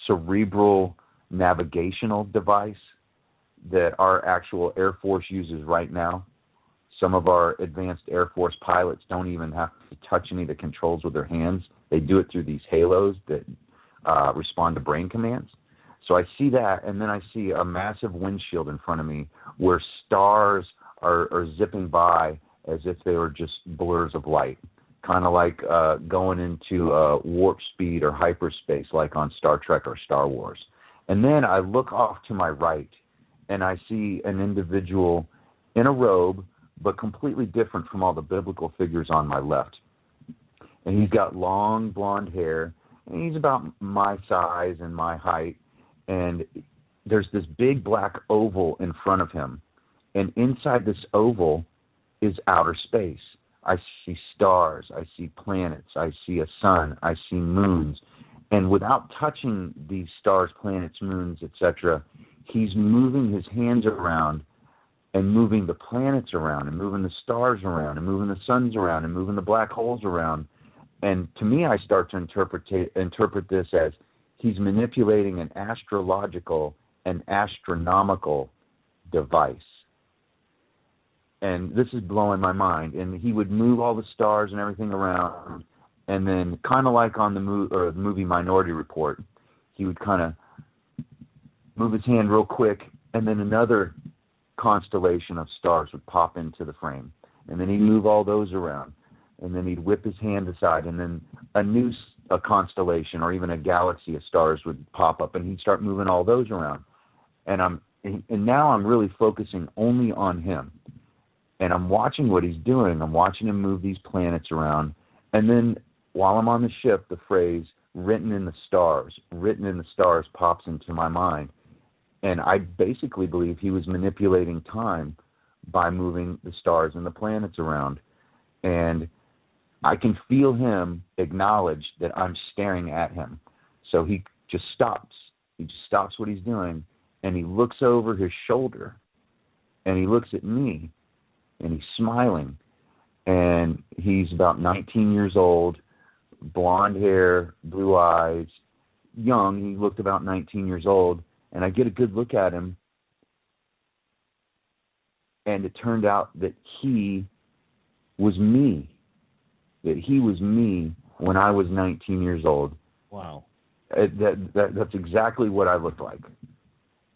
cerebral navigational device that our actual Air Force uses right now. Some of our advanced Air Force pilots don't even have to touch any of the controls with their hands. They do it through these halos that respond to brain commands. So I see that, and then I see a massive windshield in front of me where stars are zipping by as if they were just blurs of light, kind of like going into warp speed or hyperspace like on Star Trek or Star Wars. And then I look off to my right, and I see an individual in a robe, but completely different from all the biblical figures on my left. And he's got long blonde hair, and he's about my size and my height. And there's this big black oval in front of him. And inside this oval is outer space. I see stars. I see planets. I see a sun. I see moons. And without touching these stars, planets, moons, etc., he's moving his hands around and moving the planets around and moving the stars around and moving the suns around and moving the black holes around. And to me, I start to interpret this as he's manipulating an astrological and astronomical device. And this is blowing my mind. And he would move all the stars and everything around, and then kind of like on the movie Minority Report, he would kind of move his hand real quick, and then another constellation of stars would pop into the frame. And then he'd move all those around, and then he'd whip his hand aside, and then a constellation or even a galaxy of stars would pop up, and he'd start moving all those around. And now I'm really focusing only on him. And I'm watching what he's doing. I'm watching him move these planets around. And then while I'm on the ship, the phrase written in the stars pops into my mind. And I basically believe he was manipulating time by moving the stars and the planets around. And I can feel him acknowledge that I'm staring at him. So he just stops. He just stops what he's doing, and he looks over his shoulder, and he looks at me, and he's smiling. And he's about 19 years old, blonde hair, blue eyes, young. He looked about 19 years old, and I get a good look at him, and it turned out that he was me. That he was me when I was 19 years old. Wow. That's exactly what I looked like.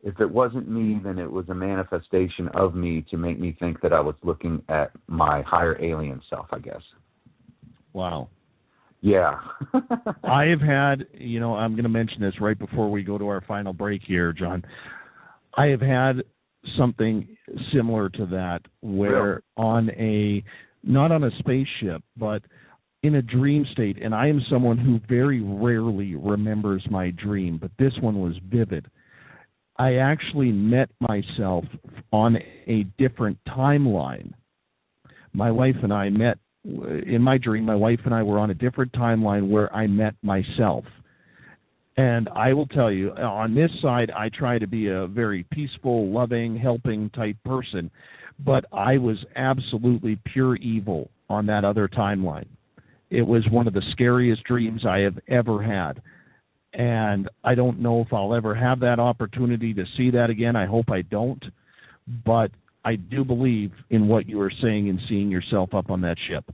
If it wasn't me, then it was a manifestation of me to make me think that I was looking at my higher alien self, I guess. Wow. Yeah. I have had, I'm going to mention this right before we go to our final break here, John. I have had something similar to that where not on a spaceship, but in a dream state, and I am someone who very rarely remembers my dream, but this one was vivid. I actually met myself on a different timeline. My wife and I met, in my dream, my wife and I were on a different timeline where I met myself. And I will tell you, on this side, I try to be a very peaceful, loving, helping type person, but I was absolutely pure evil on that other timeline. It was one of the scariest dreams I have ever had. And I don't know if I'll ever have that opportunity to see that again. I hope I don't. But I do believe in what you were saying and seeing yourself up on that ship.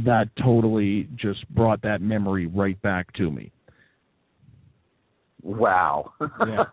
That totally just brought that memory right back to me. Wow. Yeah.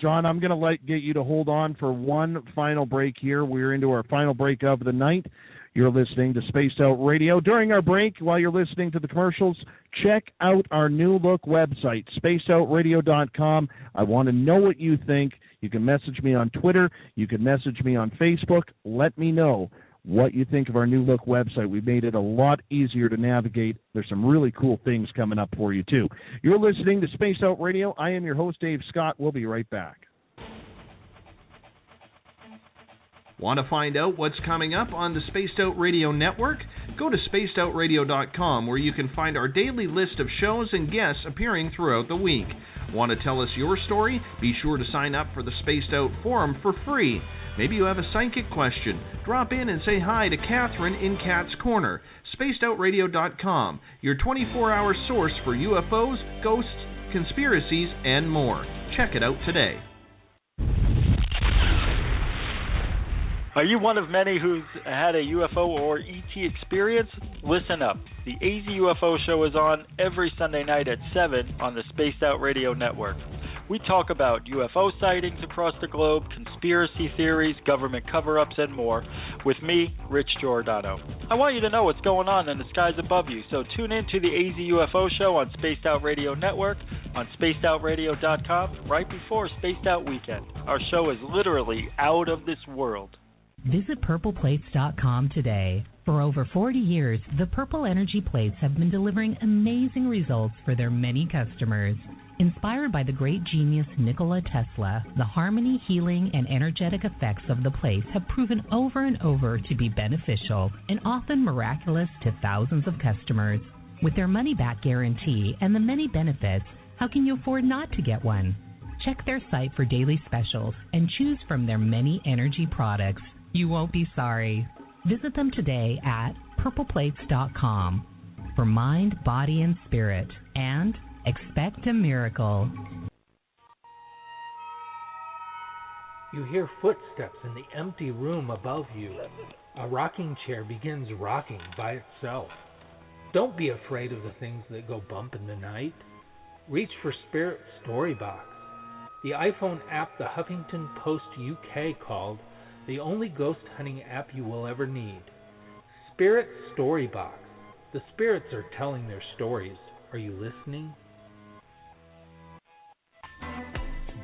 John, I'm going to get you to hold on for one final break here. We're into our final break of the night. You're listening to Spaced Out Radio. During our break, while you're listening to the commercials, check out our new look website, spacedoutradio.com. I want to know what you think. You can message me on Twitter. You can message me on Facebook. Let me know what you think of our new look website. We made it a lot easier to navigate. There's some really cool things coming up for you, too. You're listening to Spaced Out Radio. I am your host, Dave Scott. We'll be right back. Want to find out what's coming up on the Spaced Out Radio Network? Go to spacedoutradio.com, where you can find our daily list of shows and guests appearing throughout the week. Want to tell us your story? Be sure to sign up for the Spaced Out Forum for free. Maybe you have a psychic question. Drop in and say hi to Catherine in Cat's Corner. spacedoutradio.com, your 24-hour source for UFOs, ghosts, conspiracies, and more. Check it out today. Are you one of many who's had a UFO or ET experience? Listen up. The AZ UFO show is on every Sunday night at 7 on the Spaced Out Radio Network. We talk about UFO sightings across the globe, conspiracy theories, government cover-ups, and more with me, Rich Giordano. I want you to know what's going on in the skies above you, so tune in to the AZ UFO show on Spaced Out Radio Network, on spacedoutradio.com, right before Spaced Out Weekend. Our show is literally out of this world. Visit purpleplates.com today. For over 40 years, the Purple Energy Plates have been delivering amazing results for their many customers. Inspired by the great genius Nikola Tesla, the harmony, healing, and energetic effects of the plates have proven over and over to be beneficial and often miraculous to thousands of customers. With their money-back guarantee and the many benefits, how can you afford not to get one? Check their site for daily specials and choose from their many energy products. You won't be sorry. Visit them today at purpleplates.com for mind, body, and spirit, and expect a miracle. You hear footsteps in the empty room above you. A rocking chair begins rocking by itself. Don't be afraid of the things that go bump in the night. Reach for Spirit Storybox, the iPhone app the Huffington Post UK called the only ghost hunting app you will ever need. Spirit Storybox. The spirits are telling their stories. Are you listening?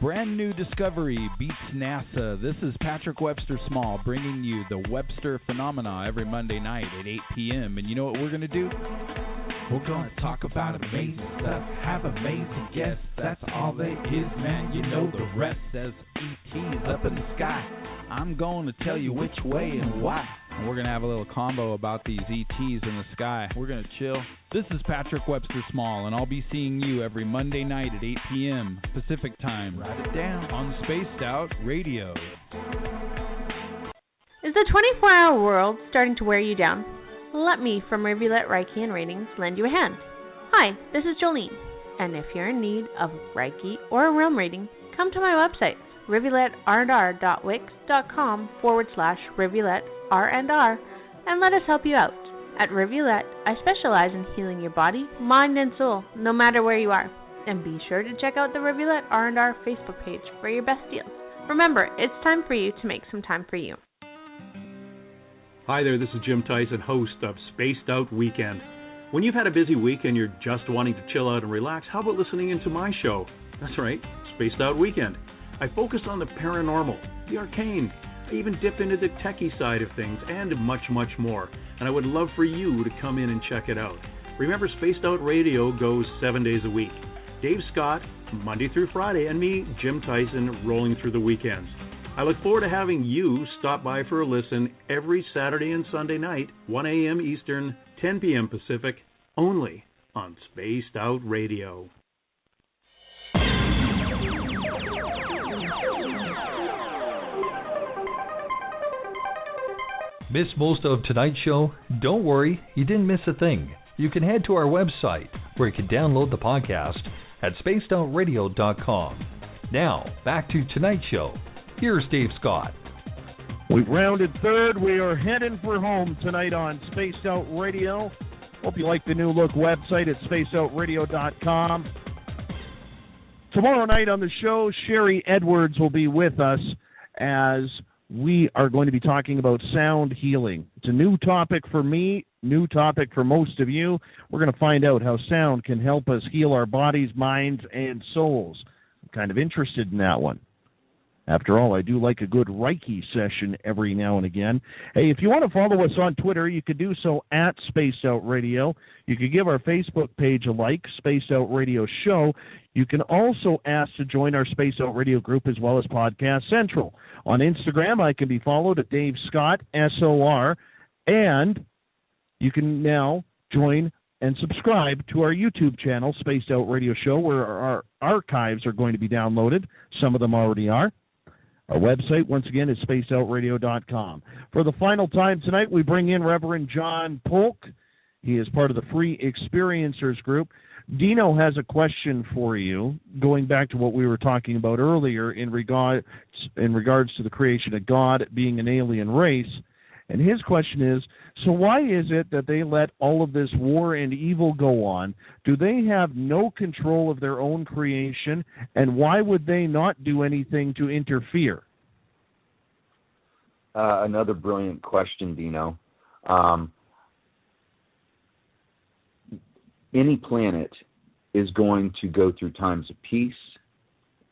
Brand new discovery beats NASA. This is Patrick Webster Small bringing you the Webster Phenomena every Monday night at 8 p.m. And you know what we're going to do? We're going to talk about amazing stuff, have amazing guests. That's all there is, man. You know the rest. Says ET's up in the sky. I'm going to tell you which way and why. And we're going to have a little combo about these ETs in the sky. We're going to chill. This is Patrick Webster Small, and I'll be seeing you every Monday night at 8 p.m. Pacific Time. Write it down on Spaced Out Radio. Is the 24-hour world starting to wear you down? Let me from Reiki and Readings lend you a hand. Hi, this is Jolene, and if you're in need of Reiki or a realm reading, come to my website, rivuletrr.wix.com/rivuletrr&r, and let us help you out. At Rivulet, I specialize in healing your body, mind, and soul, no matter where you are. And be sure to check out the Rivulet R&R Facebook page for your best deals. Remember, it's time for you to make some time for you. Hi there, this is Jim Tyson, host of Spaced Out Weekend. When you've had a busy week and you're just wanting to chill out and relax, how about listening into my show? That's right, Spaced Out Weekend. I focus on the paranormal, the arcane. I even dip into the techie side of things and much, much more. And I would love for you to come in and check it out. Remember, Spaced Out Radio goes 7 days a week. Dave Scott, Monday through Friday, and me, Jim Tyson, rolling through the weekends. I look forward to having you stop by for a listen every Saturday and Sunday night, 1 a.m. Eastern, 10 p.m. Pacific, only on Spaced Out Radio. Missed most of tonight's show? Don't worry, you didn't miss a thing. You can head to our website where you can download the podcast at spacedoutradio.com. Now, back to tonight's show. Here's Dave Scott. We've rounded third. We are heading for home tonight on Spaced Out Radio. Hope you like the new look website at spacedoutradio.com. Tomorrow night on the show, Sherry Edwards will be with us as we are going to be talking about sound healing. It's a new topic for me, new topic for most of you. We're going to find out how sound can help us heal our bodies, minds, and souls. I'm kind of interested in that one. After all, I do like a good Reiki session every now and again. Hey, if you want to follow us on Twitter, you could do so at Spaced Out Radio. You could give our Facebook page a like, Spaced Out Radio Show. You can also ask to join our Spaced Out Radio group as well as Podcast Central. On Instagram, I can be followed at Dave Scott, SOR, and you can now join and subscribe to our YouTube channel, Spaced Out Radio Show, where our archives are going to be downloaded. Some of them already are. Our website, once again, is spacedoutradio.com. For the final time tonight, we bring in Reverend John Polk. He is part of the Free Experiencers group. Dino has a question for you, going back to what we were talking about earlier in regards to the creation of God being an alien race. And his question is, so why is it that they let all of this war and evil go on? Do they have no control of their own creation? And why would they not do anything to interfere? Another brilliant question, Dino. Any planet is going to go through times of peace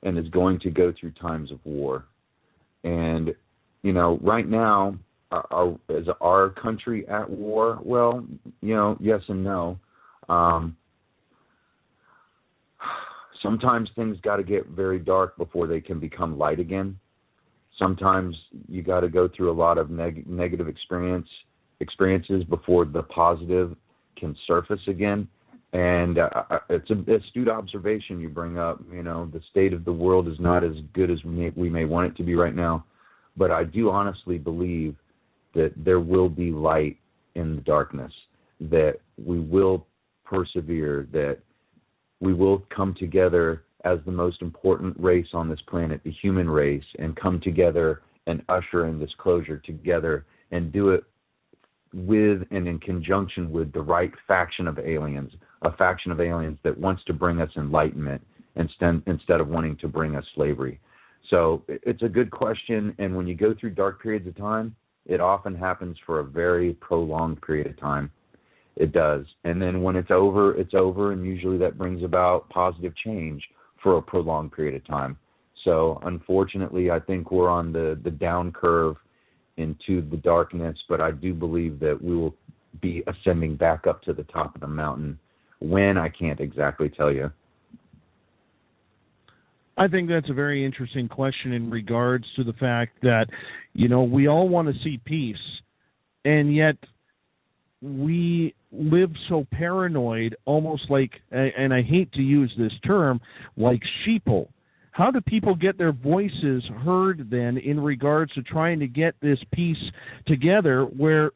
and is going to go through times of war. And, you know, right now, is our country at war? Well, you know, yes and no. Sometimes things got to get very dark before they can become light again. Sometimes you got to go through a lot of negative experiences before the positive can surface again. And it's an astute observation you bring up. You know, the state of the world is not as good as we may want it to be right now. But I do honestly believe that there will be light in the darkness, that we will persevere, that we will come together as the most important race on this planet, the human race, and come together and usher in this closure together and do it with and in conjunction with the right faction of aliens, a faction of aliens that wants to bring us enlightenment instead of wanting to bring us slavery. So it's a good question, and when you go through dark periods of time, it often happens for a very prolonged period of time. It does. And then when it's over, and usually that brings about positive change for a prolonged period of time. So unfortunately, I think we're on the down curve into the darkness, but I do believe that we will be ascending back up to the top of the mountain. When, I can't exactly tell you. I think that's a very interesting question in regards to the fact that, you know, we all want to see peace, and yet we live so paranoid, almost like, and I hate to use this term, like sheeple. How do people get their voices heard then in regards to trying to get this peace together where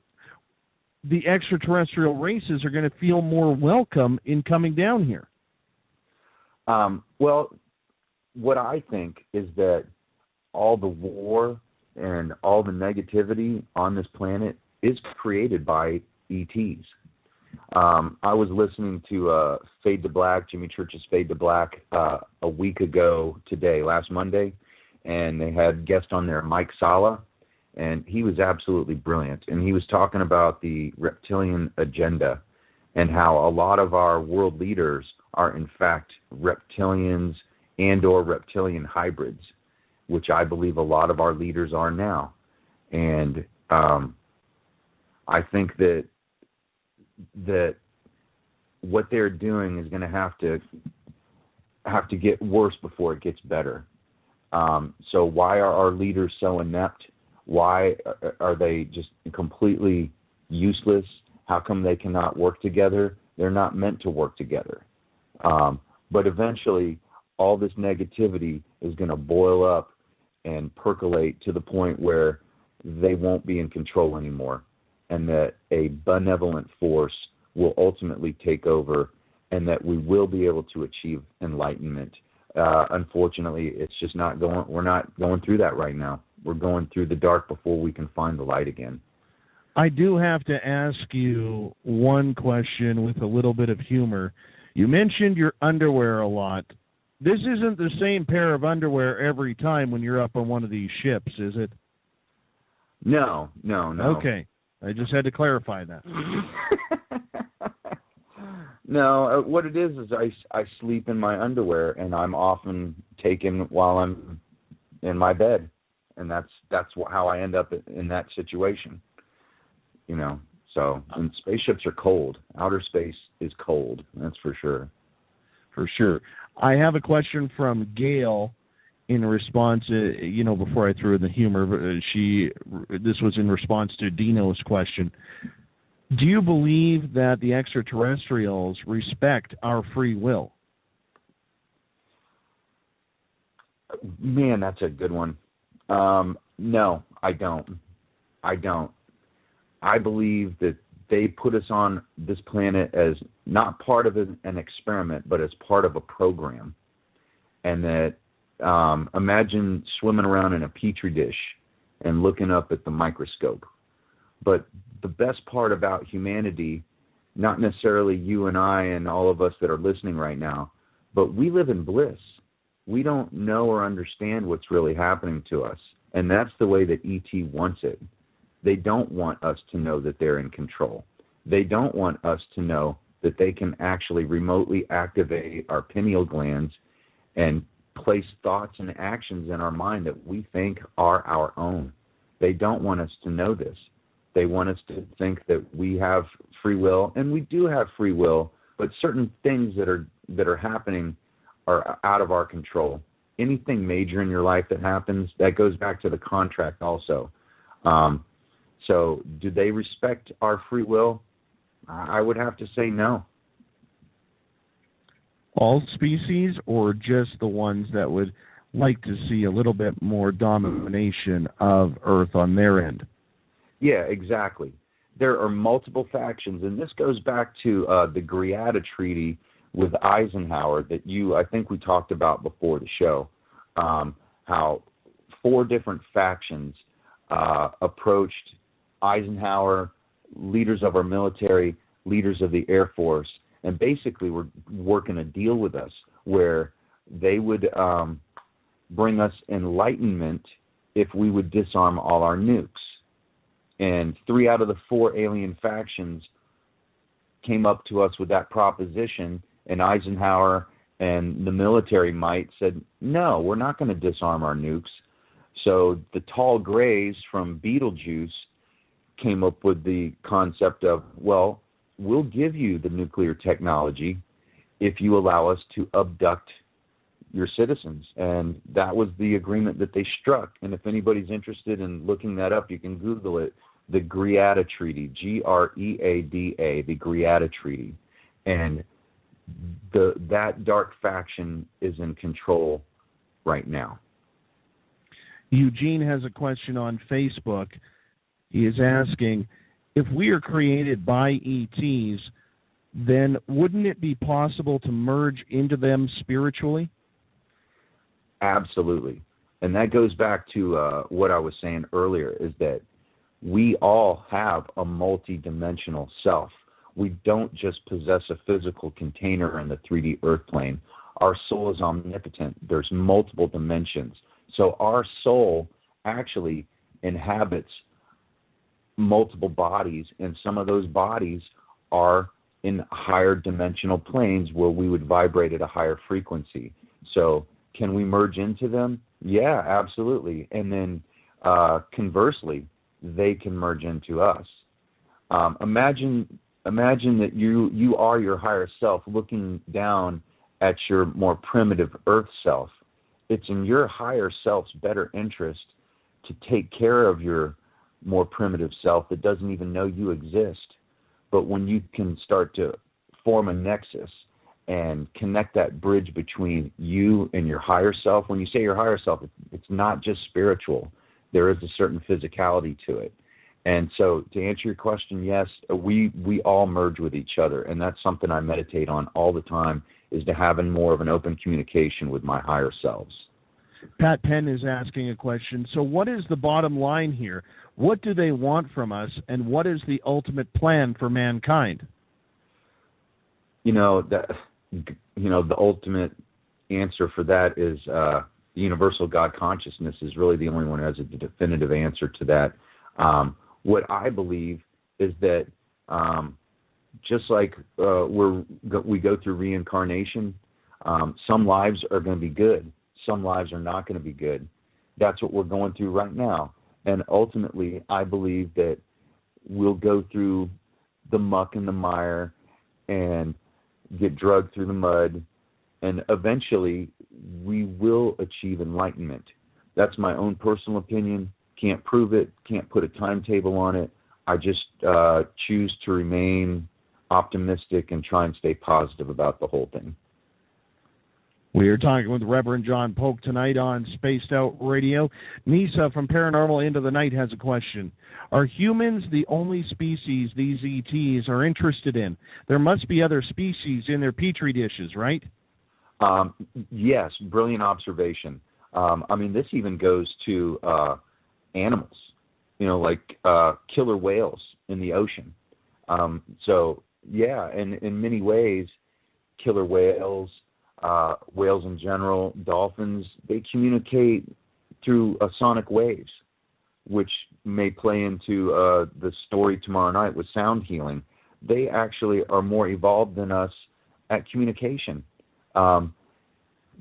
the extraterrestrial races are going to feel more welcome in coming down here? Well, what I think is that all the war and all the negativity on this planet is created by ETs. I was listening to Fade to Black, Jimmy Church's Fade to Black, a week ago today, last Monday, and they had guest on there, Mike Sala, and he was absolutely brilliant. And he was talking about the reptilian agenda and how a lot of our world leaders are, in fact, reptilians and or reptilian hybrids, which I believe a lot of our leaders are now. And I think that what they're doing is going to have to get worse before it gets better. So why are our leaders so inept? Why are they just completely useless? How come they cannot work together? They're not meant to work together. But eventually, all this negativity is going to boil up and percolate to the point where they won't be in control anymore, and that a benevolent force will ultimately take over, and that we will be able to achieve enlightenment. Unfortunately, it's just not going. We're not going through that right now. We're going through the dark before we can find the light again. I do have to ask you one question with a little bit of humor. You mentioned your underwear a lot. This isn't the same pair of underwear every time when you're up on one of these ships, is it? No. Okay. I just had to clarify that. No, what it is I sleep in my underwear, and I'm often taken while I'm in my bed, and that's how I end up in that situation. You know, so, and spaceships are cold. Outer space is cold, that's for sure. For sure. I have a question from Gail in response, before I threw in the humor, this was in response to Dino's question. Do you believe that the extraterrestrials respect our free will? Man, that's a good one. No, I don't. I believe that they put us on this planet as not part of an experiment, but as part of a program. And that imagine swimming around in a petri dish and looking up at the microscope. But the best part about humanity, not necessarily you and I and all of us that are listening right now, but we live in bliss. We don't know or understand what's really happening to us. And that's the way that ET wants it. They don't want us to know that they're in control. They don't want us to know that they can actually remotely activate our pineal glands and place thoughts and actions in our mind that we think are our own. They don't want us to know this. They want us to think that we have free will, and we do have free will, but certain things that are happening are out of our control. Anything major in your life that happens, that goes back to the contract also. So do they respect our free will? I would have to say no. All species, or just the ones that would like to see a little bit more domination of Earth on their end? Yeah, exactly. There are multiple factions, and this goes back to the Greada Treaty with Eisenhower that I think we talked about before the show, how 4 different factions approached Eisenhower, leaders of our military, leaders of the Air Force, and basically were working a deal with us where they would bring us enlightenment if we would disarm all our nukes. And 3 out of the 4 alien factions came up to us with that proposition, and Eisenhower and the military might said, no, we're not going to disarm our nukes. So the tall grays from Beetlejuice came up with the concept of, well, we'll give you the nuclear technology if you allow us to abduct your citizens. And that was the agreement that they struck. And if anybody's interested in looking that up, you can Google it, the Greada Treaty, Greada, the Greada Treaty. And that dark faction is in control right now. Eugene has a question on Facebook. He is asking, if we are created by ETs, then wouldn't it be possible to merge into them spiritually? Absolutely. And that goes back to what I was saying earlier, is that we all have a multidimensional self. We don't just possess a physical container in the 3D earth plane. Our soul is omnipotent. There's multiple dimensions. So our soul actually inhabits multiple bodies, and some of those bodies are in higher dimensional planes where we would vibrate at a higher frequency. So can we merge into them? Yeah, absolutely. And then conversely, they can merge into us. Imagine that you are your higher self looking down at your more primitive earth self. It's in your higher self's better interest to take care of your more primitive self that doesn't even know you exist. But when you can start to form a nexus and connect that bridge between you and your higher self, when you say your higher self, it's not just spiritual. there is a certain physicality to it. And so to answer your question, yes, we all merge with each other, and that's something I meditate on all the time, is to having more of an open communication with my higher selves. Pat Penn is asking a question. So what is the bottom line here? What do they want from us, and what is the ultimate plan for mankind? The ultimate answer for that is the universal God consciousness is really the only one who has a definitive answer to that. What I believe is that just like we go through reincarnation, some lives are going to be good, some lives are not going to be good. That's what we're going through right now. And ultimately, I believe that we'll go through the muck and the mire and get drugged through the mud, and eventually we will achieve enlightenment. That's my own personal opinion. Can't prove it, can't put a timetable on it. I just choose to remain optimistic and try and stay positive about the whole thing. We are talking with Reverend John Polk tonight on Spaced Out Radio. Nisa from Paranormal Into the Night has a question. Are humans the only species these ETs are interested in? There must be other species in their petri dishes, right? Yes, brilliant observation. This even goes to animals, like killer whales in the ocean. In many ways, killer whales, whales in general, dolphins, they communicate through sonic waves, which may play into the story tomorrow night with sound healing. They actually are more evolved than us at communication.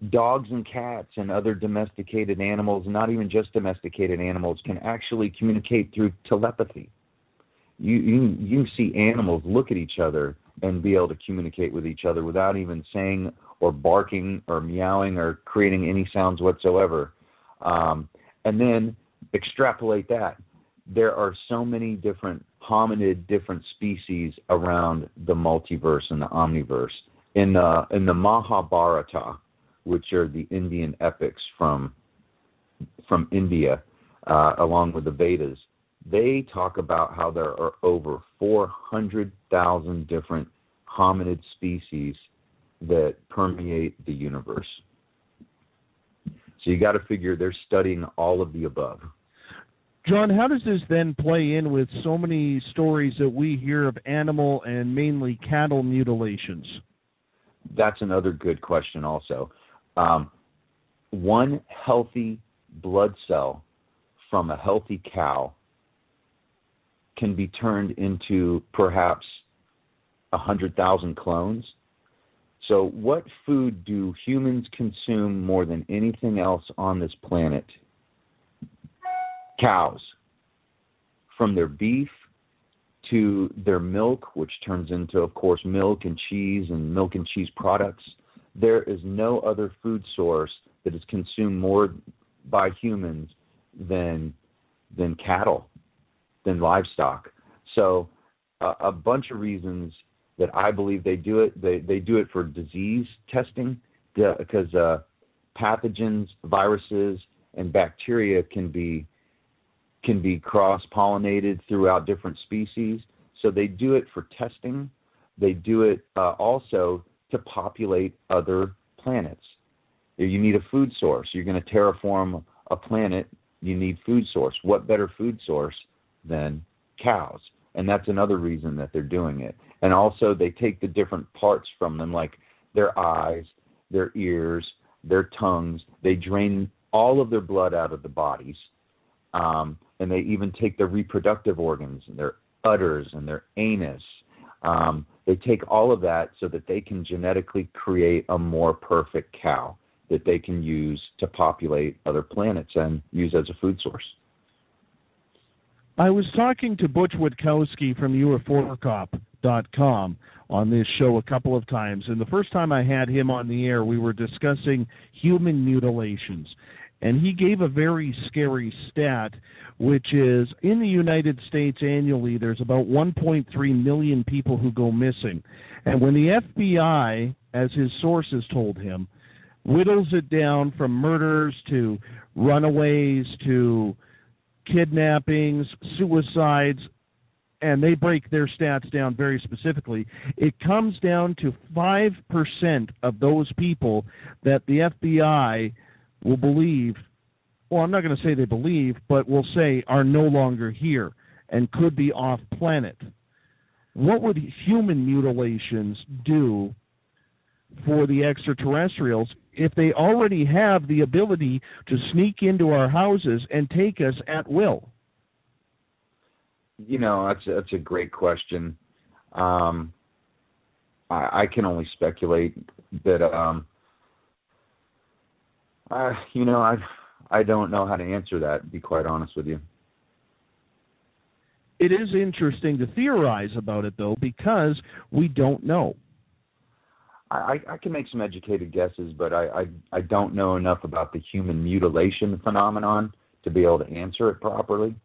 Dogs and cats and other domesticated animals, not even just domesticated animals, can actually communicate through telepathy. You can see animals look at each other and be able to communicate with each other without even saying or barking or meowing or creating any sounds whatsoever. And then extrapolate that. There are so many different hominid, different species around the multiverse and the omniverse. In the Mahabharata, which are the Indian epics from India, along with the Vedas, they talk about how there are over 400,000 different hominid species that permeate the universe. So you got to figure they're studying all of the above. John, how does this then play in with so many stories that we hear of animal and mainly cattle mutilations? That's another good question also. One healthy blood cell from a healthy cow can be turned into perhaps 100,000 clones. So what food do humans consume more than anything else on this planet? Cows. From their beef to their milk, which turns into, of course, milk and cheese and milk and cheese products. There is no other food source that is consumed more by humans than cattle, than livestock. So a bunch of reasons that I believe they do it. They do it for disease testing because pathogens, viruses, and bacteria can be cross-pollinated throughout different species. So they do it for testing. They do it also to populate other planets. You need a food source. You're going to terraform a planet. You need food source. What better food source than cows? And that's another reason that they're doing it. And also they take the different parts from them, like their eyes, their ears, their tongues. They drain all of their blood out of the bodies. And they even take their reproductive organs, their udders and their anus. They take all of that so that they can genetically create a more perfect cow that they can use to populate other planets and use as a food source. I was talking to Butch Witkowski from UFOcop.com on this show a couple of times, and the first time I had him on the air, we were discussing human mutilations. And he gave a very scary stat, which is in the United States annually, there's about 1.3 million people who go missing. And when the FBI, as his sources told him, whittles it down from murders to runaways to kidnappings, suicides, and they break their stats down very specifically. It comes down to 5% of those people that the FBI will believe, well, I'm not going to say they believe, but will say are no longer here and could be off planet. What would human mutilations do for the extraterrestrials if they already have the ability to sneak into our houses and take us at will? You know, that's a great question. I can only speculate that, I don't know how to answer that, to be quite honest with you. It is interesting to theorize about it, though, because we don't know. I can make some educated guesses, but I don't know enough about the human mutilation phenomenon to be able to answer it properly.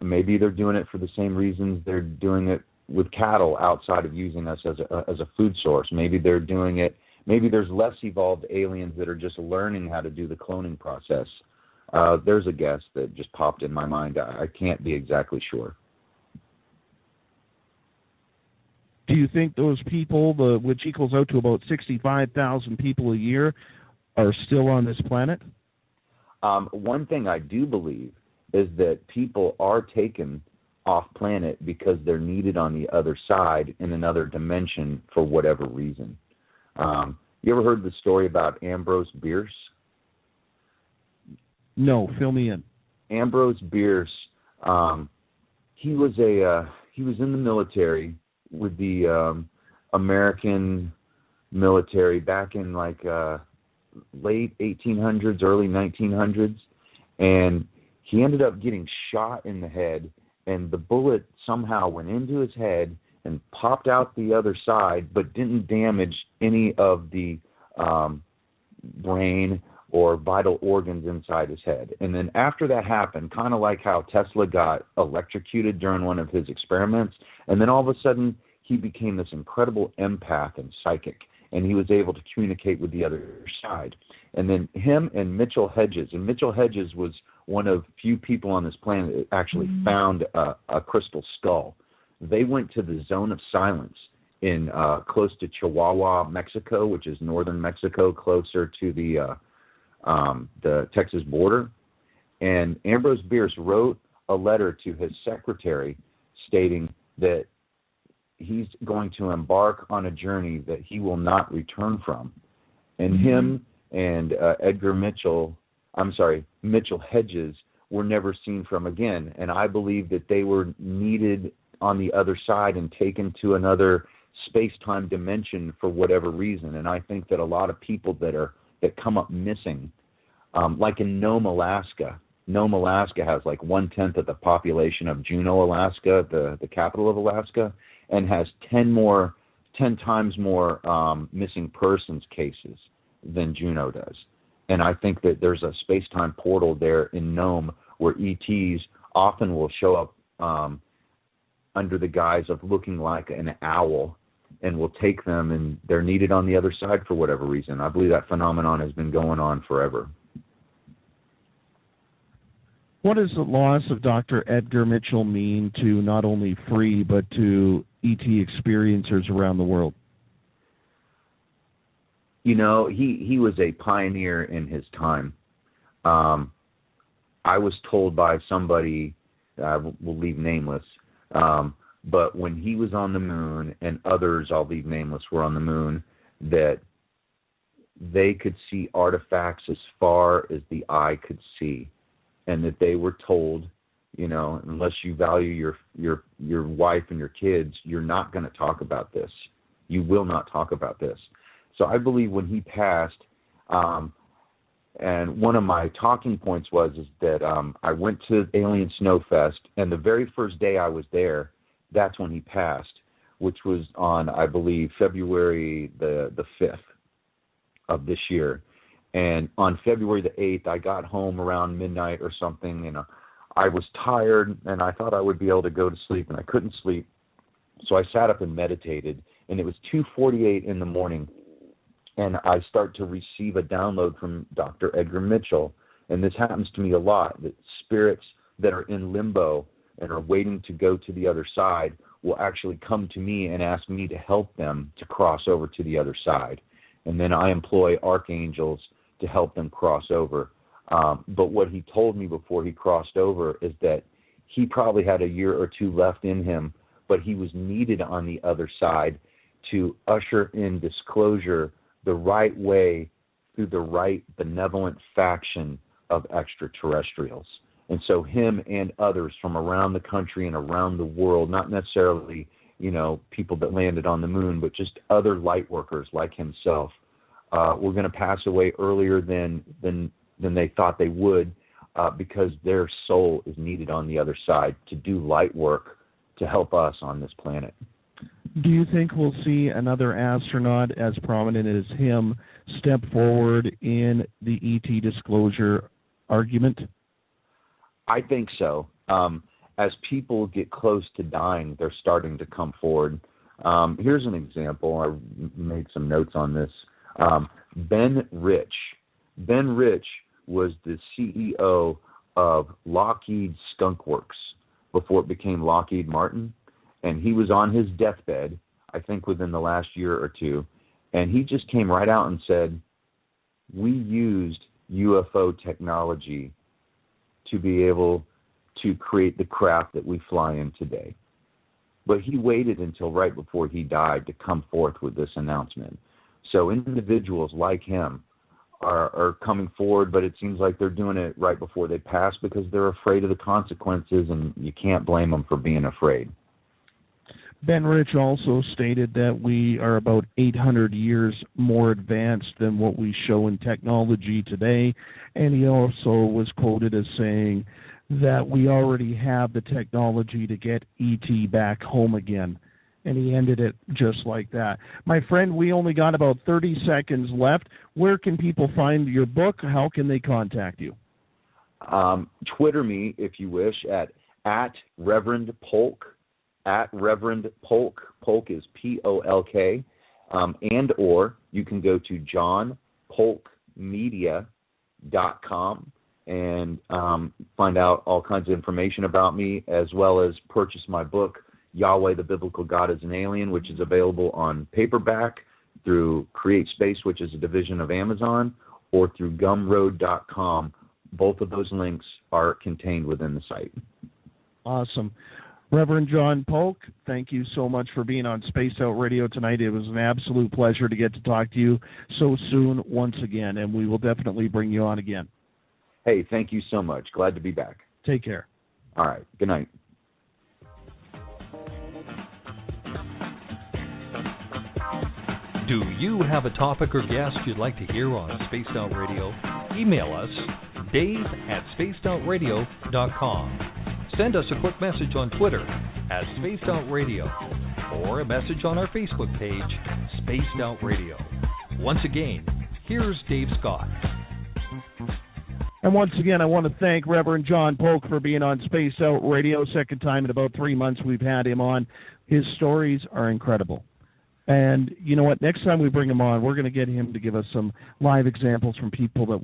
Maybe they're doing it for the same reasons they're doing it with cattle outside of using us as a food source. Maybe they're doing it. Maybe there's less evolved aliens that are just learning how to do the cloning process. There's a guess that just popped in my mind. I can't be exactly sure. Do you think those people, which equals out to about 65,000 people a year, are still on this planet? One thing I do believe is that people are taken off planet because they're needed on the other side in another dimension for whatever reason. You ever heard the story about Ambrose Bierce? No, fill me in. Ambrose Bierce, he was in the military with the American military back in like late 1800s, early 1900s, and he ended up getting shot in the head, and the bullet somehow went into his head and popped out the other side, but didn't damage any of the brain or vital organs inside his head. And then after that happened, kind of like how Tesla got electrocuted during one of his experiments, and then all of a sudden he became this incredible empath and psychic, and he was able to communicate with the other side. And then him and Mitchell Hedges, and Mitchell Hedges was one of few people on this planet that actually found a crystal skull. They went to the zone of silence in close to Chihuahua, Mexico, which is northern Mexico, closer to the Texas border. And Ambrose Bierce wrote a letter to his secretary stating that he's going to embark on a journey that he will not return from. And him and Mitchell Hedges were never seen from again. And I believe that they were needed on the other side and taken to another space-time dimension for whatever reason. And I think that a lot of people that come up missing, like in Nome, Alaska. Nome, Alaska has like 1/10 of the population of Juneau, Alaska, the capital of Alaska, and has 10 times more missing persons cases than Juneau does. And I think that there's a space-time portal there in Nome where ETs often will show up under the guise of looking like an owl and will take them, and they're needed on the other side for whatever reason. I believe that phenomenon has been going on forever. What does the loss of Dr. Edgar Mitchell mean to not only free but to ET experiencers around the world? You know, he was a pioneer in his time. I was told by somebody, we'll leave nameless, but when he was on the moon and others, I'll leave nameless, were on the moon, that they could see artifacts as far as the eye could see. And that they were told, you know, unless you value your wife and your kids, you're not going to talk about this. You will not talk about this. So I believe when he passed, and one of my talking points is that I went to Alien Snowfest, and the very first day I was there, that's when he passed, which was on, I believe, February the 5th of this year. And on February the 8th, I got home around midnight or something, and I was tired, and I thought I would be able to go to sleep, and I couldn't sleep. So I sat up and meditated, and it was 2:48 in the morning, and I start to receive a download from Dr. Edgar Mitchell. And this happens to me a lot, that spirits that are in limbo and are waiting to go to the other side will actually come to me and ask me to help them to cross over to the other side. And then I employ archangels to help them cross over. But what he told me before he crossed over is that he probably had a year or two left in him, but he was needed on the other side to usher in disclosure the right way through the right benevolent faction of extraterrestrials. And so him and others from around the country and around the world, not necessarily, people that landed on the moon, but just other light workers like himself, were going to pass away earlier than they thought they would, because their soul is needed on the other side to do light work to help us on this planet. Do you think we'll see another astronaut as prominent as him step forward in the ET disclosure argument? I think so. As people get close to dying, they're starting to come forward. Here's an example. I made some notes on this. Ben Rich. Ben Rich was the CEO of Lockheed Skunk Works before it became Lockheed Martin. And he was on his deathbed, I think within the last year or two, and he just came right out and said, we used UFO technology to be able to create the craft that we fly in today. But he waited until right before he died to come forth with this announcement. So individuals like him are coming forward, but it seems like they're doing it right before they pass because they're afraid of the consequences, and you can't blame them for being afraid. Ben Rich also stated that we are about 800 years more advanced than what we show in technology today, and he also was quoted as saying that we already have the technology to get ET back home again, and he ended it just like that. My friend, we only got about 30 seconds left. Where can people find your book? How can they contact you? Twitter me, if you wish, at Reverend Polk. At Reverend Polk. Polk is Polk. And or you can go to johnpolkmedia.com and find out all kinds of information about me, as well as purchase my book, Yahweh, the Biblical God is an Alien, which is available on paperback through Create Space, which is a division of Amazon, or through gumroad.com. Both of those links are contained within the site. Awesome. Reverend John Polk, thank you so much for being on Spaced Out Radio tonight. It was an absolute pleasure to get to talk to you so soon once again, and we will definitely bring you on again. Hey, thank you so much. Glad to be back. Take care. All right. Good night. Do you have a topic or guest you'd like to hear on Spaced Out Radio? Email us, dave@spacedoutradio.com. Send us a quick message on Twitter @SpacedOutRadio, or a message on our Facebook page, Spaced Out Radio. Once again, here's Dave Scott. And once again, I want to thank Reverend John Polk for being on Spaced Out Radio. Second time in about 3 months we've had him on. His stories are incredible. And you know what? Next time we bring him on, we're going to get him to give us some live examples from people that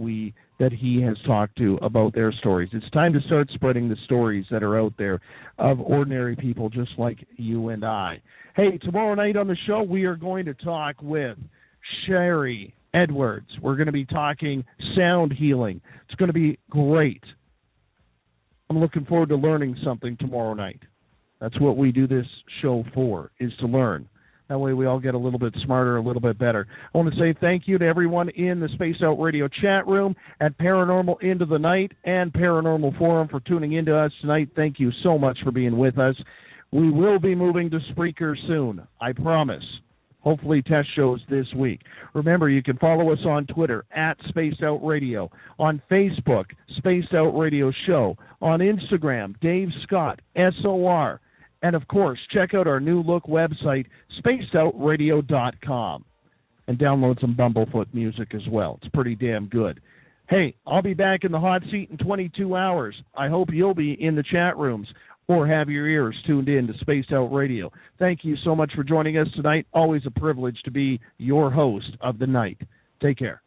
he has talked to about their stories. It's time to start spreading the stories that are out there of ordinary people just like you and I. Hey, tomorrow night on the show, we are going to talk with Sherry Edwards. We're going to be talking sound healing. It's going to be great. I'm looking forward to learning something tomorrow night. That's what we do this show for, is to learn. That way we all get a little bit smarter, a little bit better. I want to say thank you to everyone in the Spaced Out Radio chat room, at Paranormal Into the Night and Paranormal Forum for tuning into us tonight. Thank you so much for being with us. We will be moving to Spreaker soon, I promise. Hopefully test shows this week. Remember, you can follow us on Twitter @Spaced Out Radio, on Facebook, Spaced Out Radio Show, on Instagram, Dave Scott, SOR. And, of course, check out our new look website, spacedoutradio.com, and download some Bumblefoot music as well. It's pretty damn good. Hey, I'll be back in the hot seat in 22 hours. I hope you'll be in the chat rooms or have your ears tuned in to Spaced Out Radio. Thank you so much for joining us tonight. Always a privilege to be your host of the night. Take care.